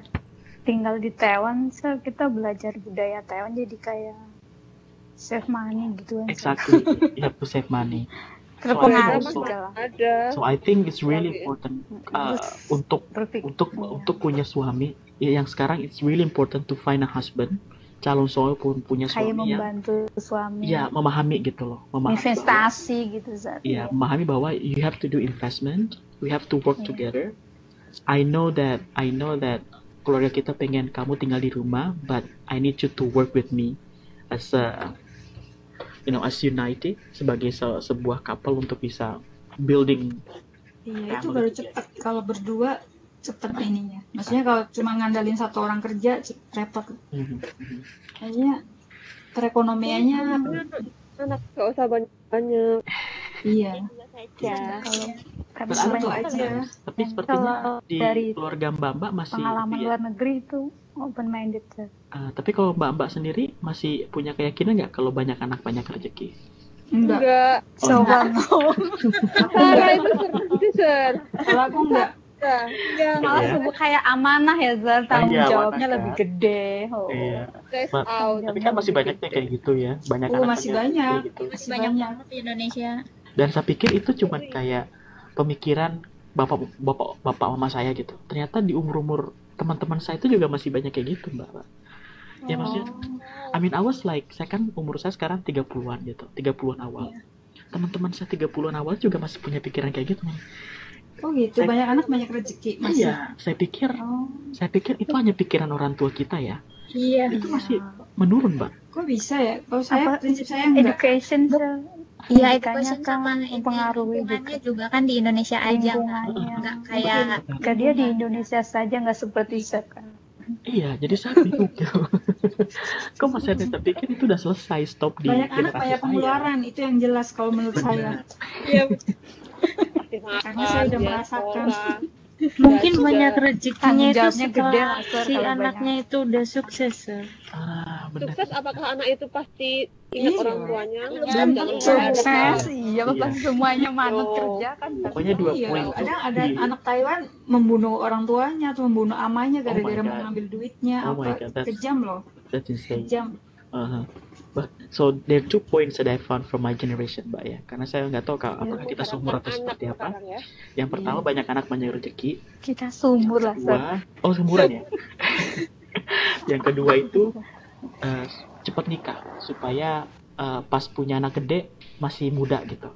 tinggal di Taiwan, kita belajar budaya Taiwan jadi kayak save money gitu kan. Exactly, you have to save money. Terpengaruh juga lah. Ada. So I think it's really important untuk punya suami. Yang sekarang it's really important to find a husband. Calon suami pun punya Kayak suami yang membantu suami. ya memahami gitu loh, memahami investasi gitu Zat. ya memahami bahwa you have to do investment, we have to work together. I know that keluarga kita pengen kamu tinggal di rumah, but I need you to work with me as as united sebagai sebuah couple untuk bisa building. Iya, itu baru cepat. Kalau berdua cepat ininya. Maksudnya kalau cuma ngandalin satu orang kerja repot. Kayaknya perekonomiannya Anak gak usah banyak-banyak. iya. Kalau Satu aja. Tapi sepertinya di dari keluarga Mbak masih pengalaman luar negeri itu open minded. tapi kalau Mbak sendiri masih punya keyakinan nggak kalau banyak anak banyak rezeki? Enggak. Coba Sarah itu ser. Kalau aku enggak. malah sebut kayak amanah ya Zar, tanggung Iya, jawabnya amanah, lebih kan? gede. Iya. Stress But- out. Tapi kan masih banyaknya kayak gitu ya, banyak anak Masih banyak. gitu. Masih banyak banget di Indonesia. Dan saya pikir itu cuma kayak pemikiran bapak mama saya gitu. Ternyata di umur teman-teman saya itu juga masih banyak kayak gitu, Mbak. Ya maksudnya, I mean I was like, saya kan umur saya sekarang 30-an gitu, 30-an awal. Teman-teman saya 30-an awal juga masih punya pikiran kayak gitu. Oh gitu, banyak anak banyak rezeki masih. Iya, saya pikir itu hanya pikiran orang tua kita ya. Iya. Itu masih menurun, Mbak. Kok bisa ya? Kalau saya prinsip saya enggak. Education Iya, pendidikannya education kan sama mempengaruhi lingkungannya juga kan di Indonesia aja nggak kayak Kan dia di Indonesia saja nggak seperti sekarang. Iya, jadi saya bingung gitu. Kok masih ada yang terpikir itu udah selesai, stop di Banyak anak generasi banyak saya. pengeluaran, itu yang jelas kalau menurut saya. Iya. Karena saya udah merasakan. Mungkin banyak rezekinya itu Jawabnya gede setelah lah, Sir, si kalau anaknya itu udah sukses, Sir. Benar. Sukses apakah anak itu pasti ingat Iya. orang tuanya? Belum Jangan tentu. jangan. Iya, pas semuanya manut kerja kan. Pokoknya 2 Iya, poin. kadang ada anak Taiwan membunuh orang tuanya atau membunuh amanya gara-gara God. mau ngambil duitnya Oh my apa. God, that's- Kejam loh, That's insane. kejam. But so there are 2 points that I found from my generation, Mbak ya. Karena saya nggak tahu apakah kita seumur atau seperti apa. Sekarang ya. Yang pertama banyak anak banyak rezeki. Kita sumur lah, Sir. Seumuran ya. Yang kedua itu cepat nikah supaya pas punya anak gede masih muda gitu.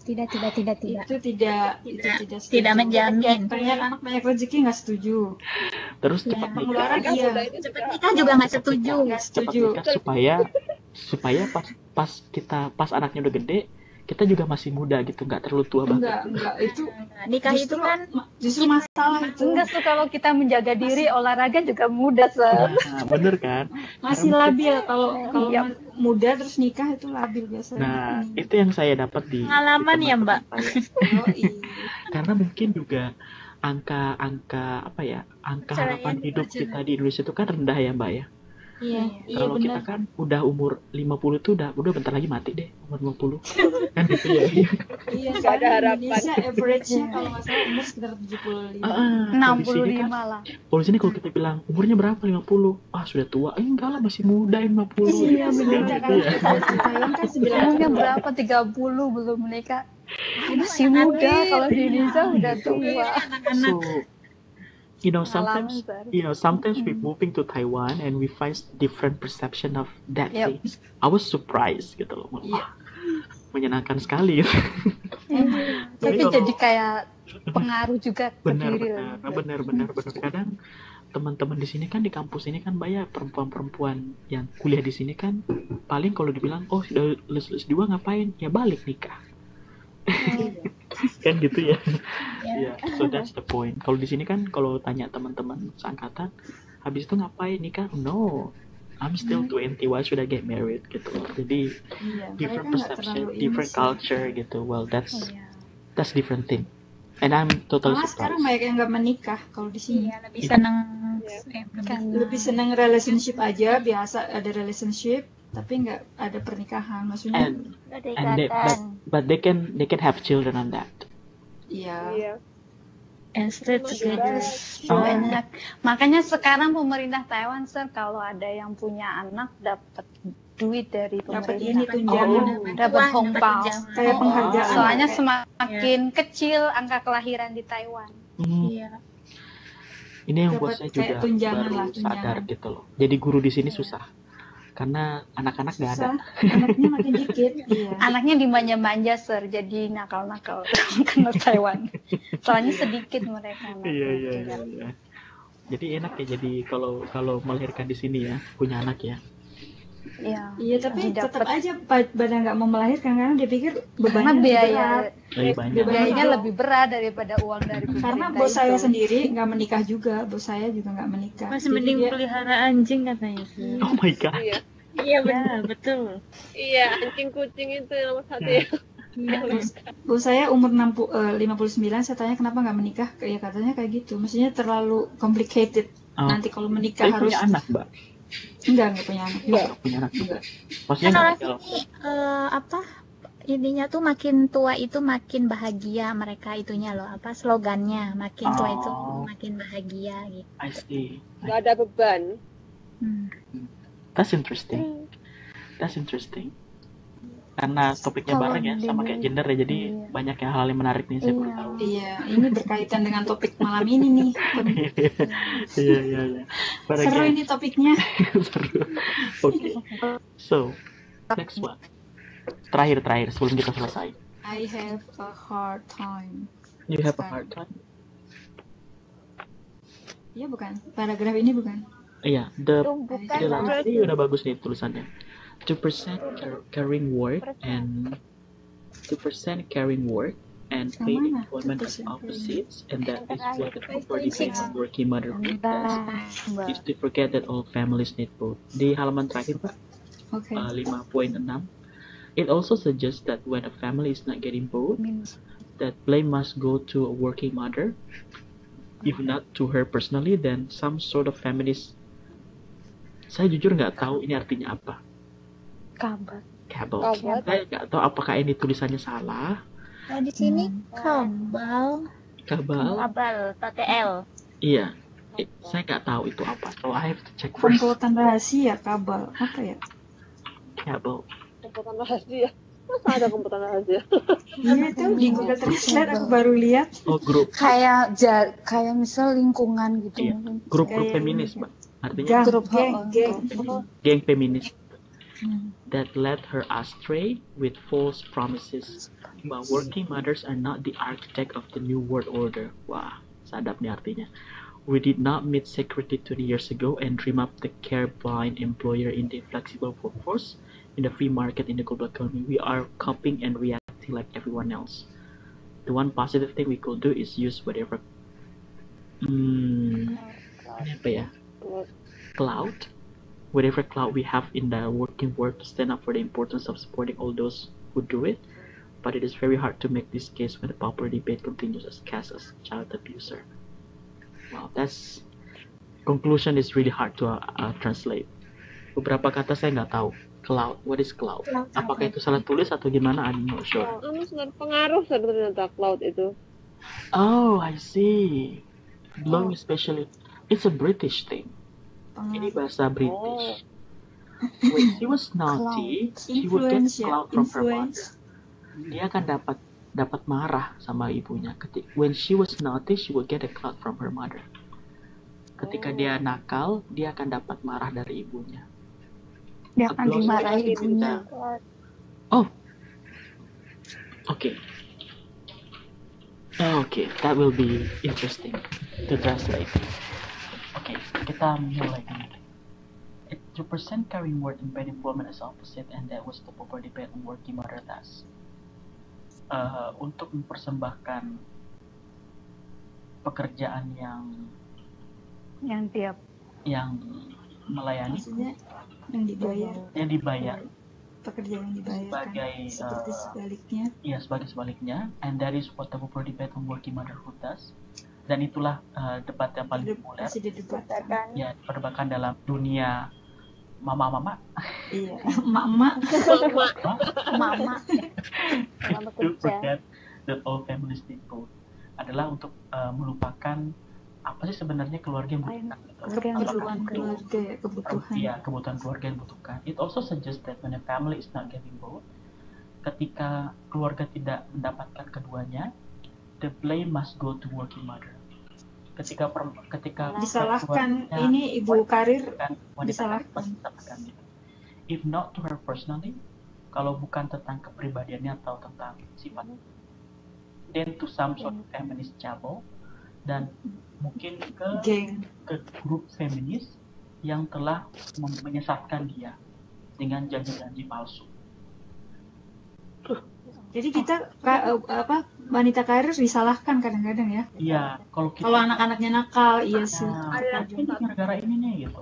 tidak. Itu tidak setuju. Tidak menjamin. Banyak anak banyak rezeki nggak setuju. Terus cepat nikah. Pengeluaran Nikah iya. muda itu Cepat juga nikah juga nggak setuju. Nggak Cepat setuju. nikah supaya pas anaknya udah gede, kita juga masih muda gitu, nggak terlalu tua banget. Enggak. Itu Nikah itu kan justru masalah itu. Enggak tuh, kalau kita menjaga diri, olahraga juga mudah, Sir. Nah, bener kan? Masih labil kalau Iya. muda terus nikah itu labil biasanya. Nah, itu yang saya dapat di Pengalaman di ya, teman-teman Mbak? saya. Oh, iya. Karena mungkin juga angka harapan hidup kita di Indonesia itu kan rendah ya, Mbak ya. Iya, Kalau kita kan udah umur 50 tuh udah bentar lagi mati deh, umur 50. Kan gitu ya. Iya, Nggak ada soalnya harapan. Indonesia average-nya kalau nggak salah umur sekitar 75. Kalau di sini kan, 65 lah. kalau di sini kalau kita bilang umurnya berapa 50, sudah tua. Enggak lah, masih muda 50. Iya, Gitu beda kan. ya. Di Thailand kan 90. Umurnya berapa? 30 belum menikah. Masih muda, kalau di Indonesia udah tua. So, sometimes Pengalaman, Sir. sometimes we moving to Taiwan and we find different perception of that Yep. things. I was surprised gitu loh. Wah, menyenangkan sekali. Tapi kalau- jadi kayak pengaruh juga ke benar diri. benar kadang teman-teman di sini kan, di kampus ini kan banyak perempuan-perempuan yang kuliah di sini kan, paling kalau dibilang oh sudah lulus S2 ngapain, ya balik nikah. Kan gitu ya. Yeah, so that's the point. Kalau di sini kan kalau tanya teman-teman seangkatan, habis itu ngapain nikah? No, I'm still 20, why should I get married gitu. Jadi different perception, different culture gitu. Well, that's different thing. And I'm totally surprised. Sekarang banyak yang nggak menikah kalau di sini. Iya, lebih senang lebih senang relationship aja, biasa ada relationship tapi nggak ada pernikahan, maksudnya. But they can have children on that. Iya. And stay together. Banyak. Makanya sekarang pemerintah Taiwan, Sir, kalau ada yang punya anak dapat duit dari pemerintah. Dapat ini tunjangan, dapat hongbao. Kayak penghargaan. Soalnya semakin kecil angka kelahiran di Taiwan. Iya. Ini yang buat saya juga baru sadar gitu loh. Jadi guru di sini susah. Karena anak-anak nggak ada. Anaknya makin dikit. Iya. Anaknya dimanja-manja, Sir, jadi nakal-nakal karena Taiwan. Soalnya sedikit mereka. Iya. Jadi enak ya, jadi kalau melahirkan di sini ya, punya anak ya. Iya, tapi tetap aja pada nggak mau melahirkan karena dia pikir bebannya biayanya lebih berat daripada uang dari pemerintah. Karena bos saya sendiri nggak menikah juga, bos saya juga nggak menikah. Masih mending pelihara anjing katanya sih. Oh my god. Iya betul. Iya, anjing kucing itu nomor 1 ya. Bos saya umur 59, saya tanya kenapa nggak menikah, ya katanya kayak gitu. Maksudnya terlalu complicated. Nanti kalau menikah harus punya anak, Mbak. Enggak punya anak. Enggak punya anak juga. Maksudnya intinya tuh makin tua itu makin bahagia, mereka itunya loh, slogannya, makin tua itu makin bahagia gitu. I see. Nggak ada beban. That's interesting. Karena topiknya bareng ya, sama kayak gender ya, jadi banyak hal yang menarik nih saya perlu tahu. Iya, ini berkaitan dengan topik malam ini nih. Iya. Seru ini topiknya. Seru. Oke. So, next one. Terakhir sebelum kita selesai. I have a hard time. You have a hard time? Iya bukan? Paragraf ini bukan? Iya, ini udah bagus nih tulisannya. 2% carrying work and paid employment as opposites, and that is what the property based working mother does. Is to forget that all families need both. Di halaman terakhir, Pak. 5.6. It also suggests that when a family is not getting both, that blame must go to a working mother. If not to her personally, then some sort of feminist. Saya jujur nggak tahu ini artinya apa. Kabel. Saya nggak tahu apakah ini tulisannya salah. Di sini kabel. Pakai L. Iya. Saya nggak tahu itu apa. So I have to check first. Komplotan rahasia kabel apa ya? Kabel. Komplotan rahasia. Masa ada komplotan rahasia? Iya itu di Google Translate aku baru lihat. Oh, grup. Kayak misal lingkungan gitu. Iya. Grup feminis, Mbak. Artinya geng feminis. That led her astray with false promises. But working mothers are not the architect of the new world order. Wah, sadap nih artinya. We did not meet secretly 20 years ago and dream up the care-blind employer in the flexible workforce, in the free market, in the global economy. We are coping and reacting like everyone else. The one positive thing we could do is use whatever whatever clout we have in the working world to stand up for the importance of supporting all those who do it, but it is very hard to make this case when the popular debate continues as cast as child abuser. Wow, that's conclusion is really hard to translate. Beberapa kata saya nggak tahu. Clout, what is clout? Apakah itu salah tulis atau gimana? I'm not sure. Pengaruh ternyata clout itu. Oh, I see. Belum especially, it's a British thing. Ini bahasa British. When she was naughty, she would get clout from her mother. Dia akan dapat marah sama ibunya. When she was naughty, she would get a clout from her mother. Ketika dia nakal, dia akan dapat marah dari ibunya. Dia akan dimarahi ibunya. Oh, okay. Okay, that will be interesting to translate. Oke, kita mulai dulu. It represent carrying word and paid employment as opposite, and that was the popular debate on working mother task. Untuk mempersembahkan pekerjaan yang melayani, maksudnya yang dibayar pekerjaan yang dibayar sebagai seperti sebaliknya. Iya, sebagai sebaliknya, and that is what the popular debate on working motherhood does. Dan itulah debat yang paling populer. Masih didebatkan. Ya, diperdebatkan dalam dunia mama-mama. Iya, mama. To forget that all families need both adalah untuk melupakan apa sih sebenarnya keluarga yang kebutuhan keluarga, kebutuhan keluarga yang dibutuhkan. It also suggests that when a family is not getting both, ketika keluarga tidak mendapatkan keduanya, the blame must go to working mother. Ketika disalahkan ini ibu karir, disalahkan. If not to her personally, kalau bukan tentang kepribadiannya atau tentang sifat, then to some sort of feminist cabal, dan mungkin ke grup feminis yang telah menyesatkan dia dengan janji-janji palsu. Jadi kita wanita karir disalahkan kadang-kadang ya. Iya, kalau anak-anaknya nakal, iya sih. Ini gara-gara ini nih gitu.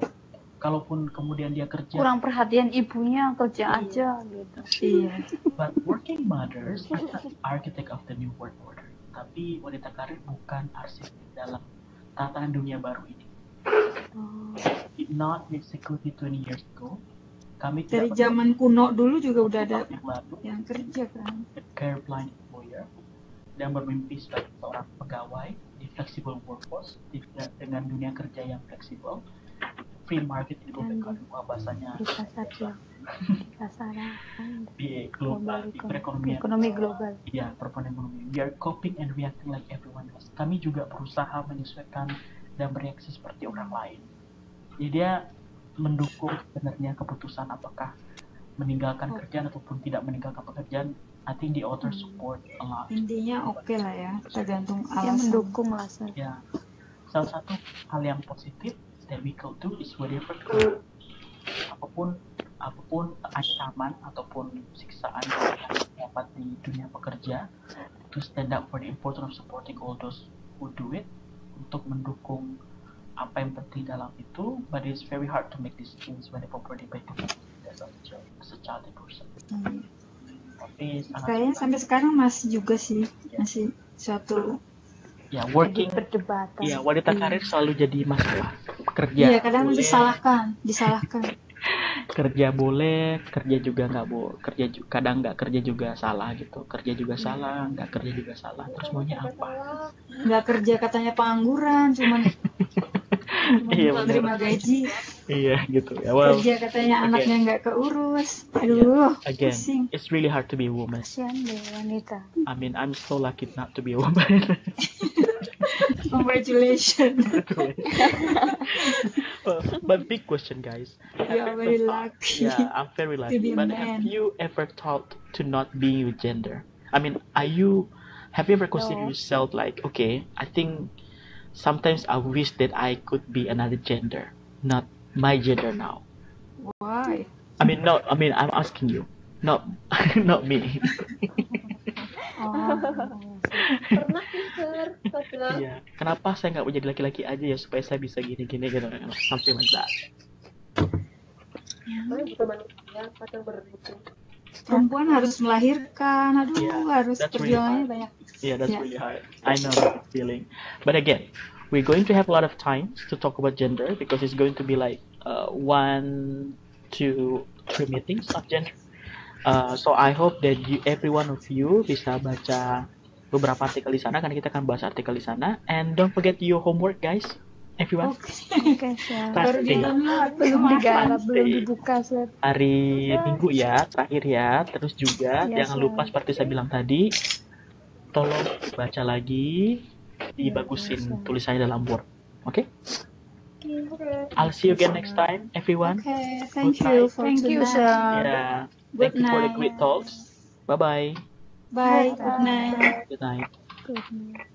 Kalaupun kemudian dia kerja kurang perhatian ibunya, kerja aja gitu. Iya. But working mothers are not the architect of the new world order. Tapi wanita karir bukan arsitek dalam tatanan dunia baru ini. Did not execute 20 years ago. Kami dari zaman kuno dulu juga udah ada yang kerja kan. Care blind employer dan bermimpi sebagai seorang pegawai di flexible workforce dengan dunia kerja yang fleksibel, free market itu bahasanya di global, di perekonomian, ekonomi global. Iya, perekonomian. We are coping and reacting like everyone else. Kami juga berusaha menyesuaikan dan bereaksi seperti orang lain. Jadi dia mendukung sebenarnya keputusan apakah meninggalkan kerjaan ataupun tidak meninggalkan pekerjaan. I think the author support a lot. Intinya oke lah ya, tergantung alasan. Yang mendukung lah. Ya, salah satu hal yang positif that we could do is whatever apapun ancaman ataupun siksaan yang dapat di dunia pekerja, to stand up for the importance of supporting all those who do it, untuk mendukung apa yang penting dalam itu, but it's very hard to make these things when the popular debate as a child person. Tapi kayaknya sampai sekarang masih juga sih, masih suatu working perdebatan. Iya, wanita karir selalu jadi masalah. Kerja. Iya, kadang boleh, disalahkan. Kerja boleh, kerja juga nggak boleh. Kadang nggak kerja juga salah gitu. Kerja juga salah, nggak kerja juga salah. Terus maunya apa? Nggak kerja katanya pengangguran, cuman terima gaji. Iya gitu ya. Kerja katanya anaknya nggak keurus. Aduh, again, pusing. it's really hard to be a woman. Kasian deh wanita. I mean, I'm so lucky not to be a woman. Congratulations. But big question, guys. You are very lucky. Yeah, I'm very lucky. But have you ever thought to not being with gender? I mean, have you ever considered yourself like, okay, I think sometimes I wish that I could be another gender, not my gender now. Why? I'm asking you, not me. Pernah sir, Iya. Kenapa saya nggak mau jadi laki-laki aja ya supaya saya bisa gini-gini gitu, something like that. Soalnya bukan manusia, kadang berbeda. Perempuan harus melahirkan, harus perjuangannya banyak. Yeah, that's really hard. I know that feeling. But again, we're going to have a lot of time to talk about gender because it's going to be like 1, 2, 3 meetings of gender. So I hope that every one of you bisa baca beberapa artikel di sana karena kita akan bahas artikel di sana. And don't forget your homework, guys. Everyone. Okay, baru belum digarap, belum dibuka, Sir. Hari Minggu ya, terakhir ya. Terus juga jangan lupa seperti saya bilang tadi, tolong baca lagi, dibagusin tulisannya dalam Word. Oke? I'll see you again next time, everyone. Okay, thank you for tonight. Sir. Yeah. Thank you for the great talks. Bye-bye. Bye. Good night. Good night. Good night.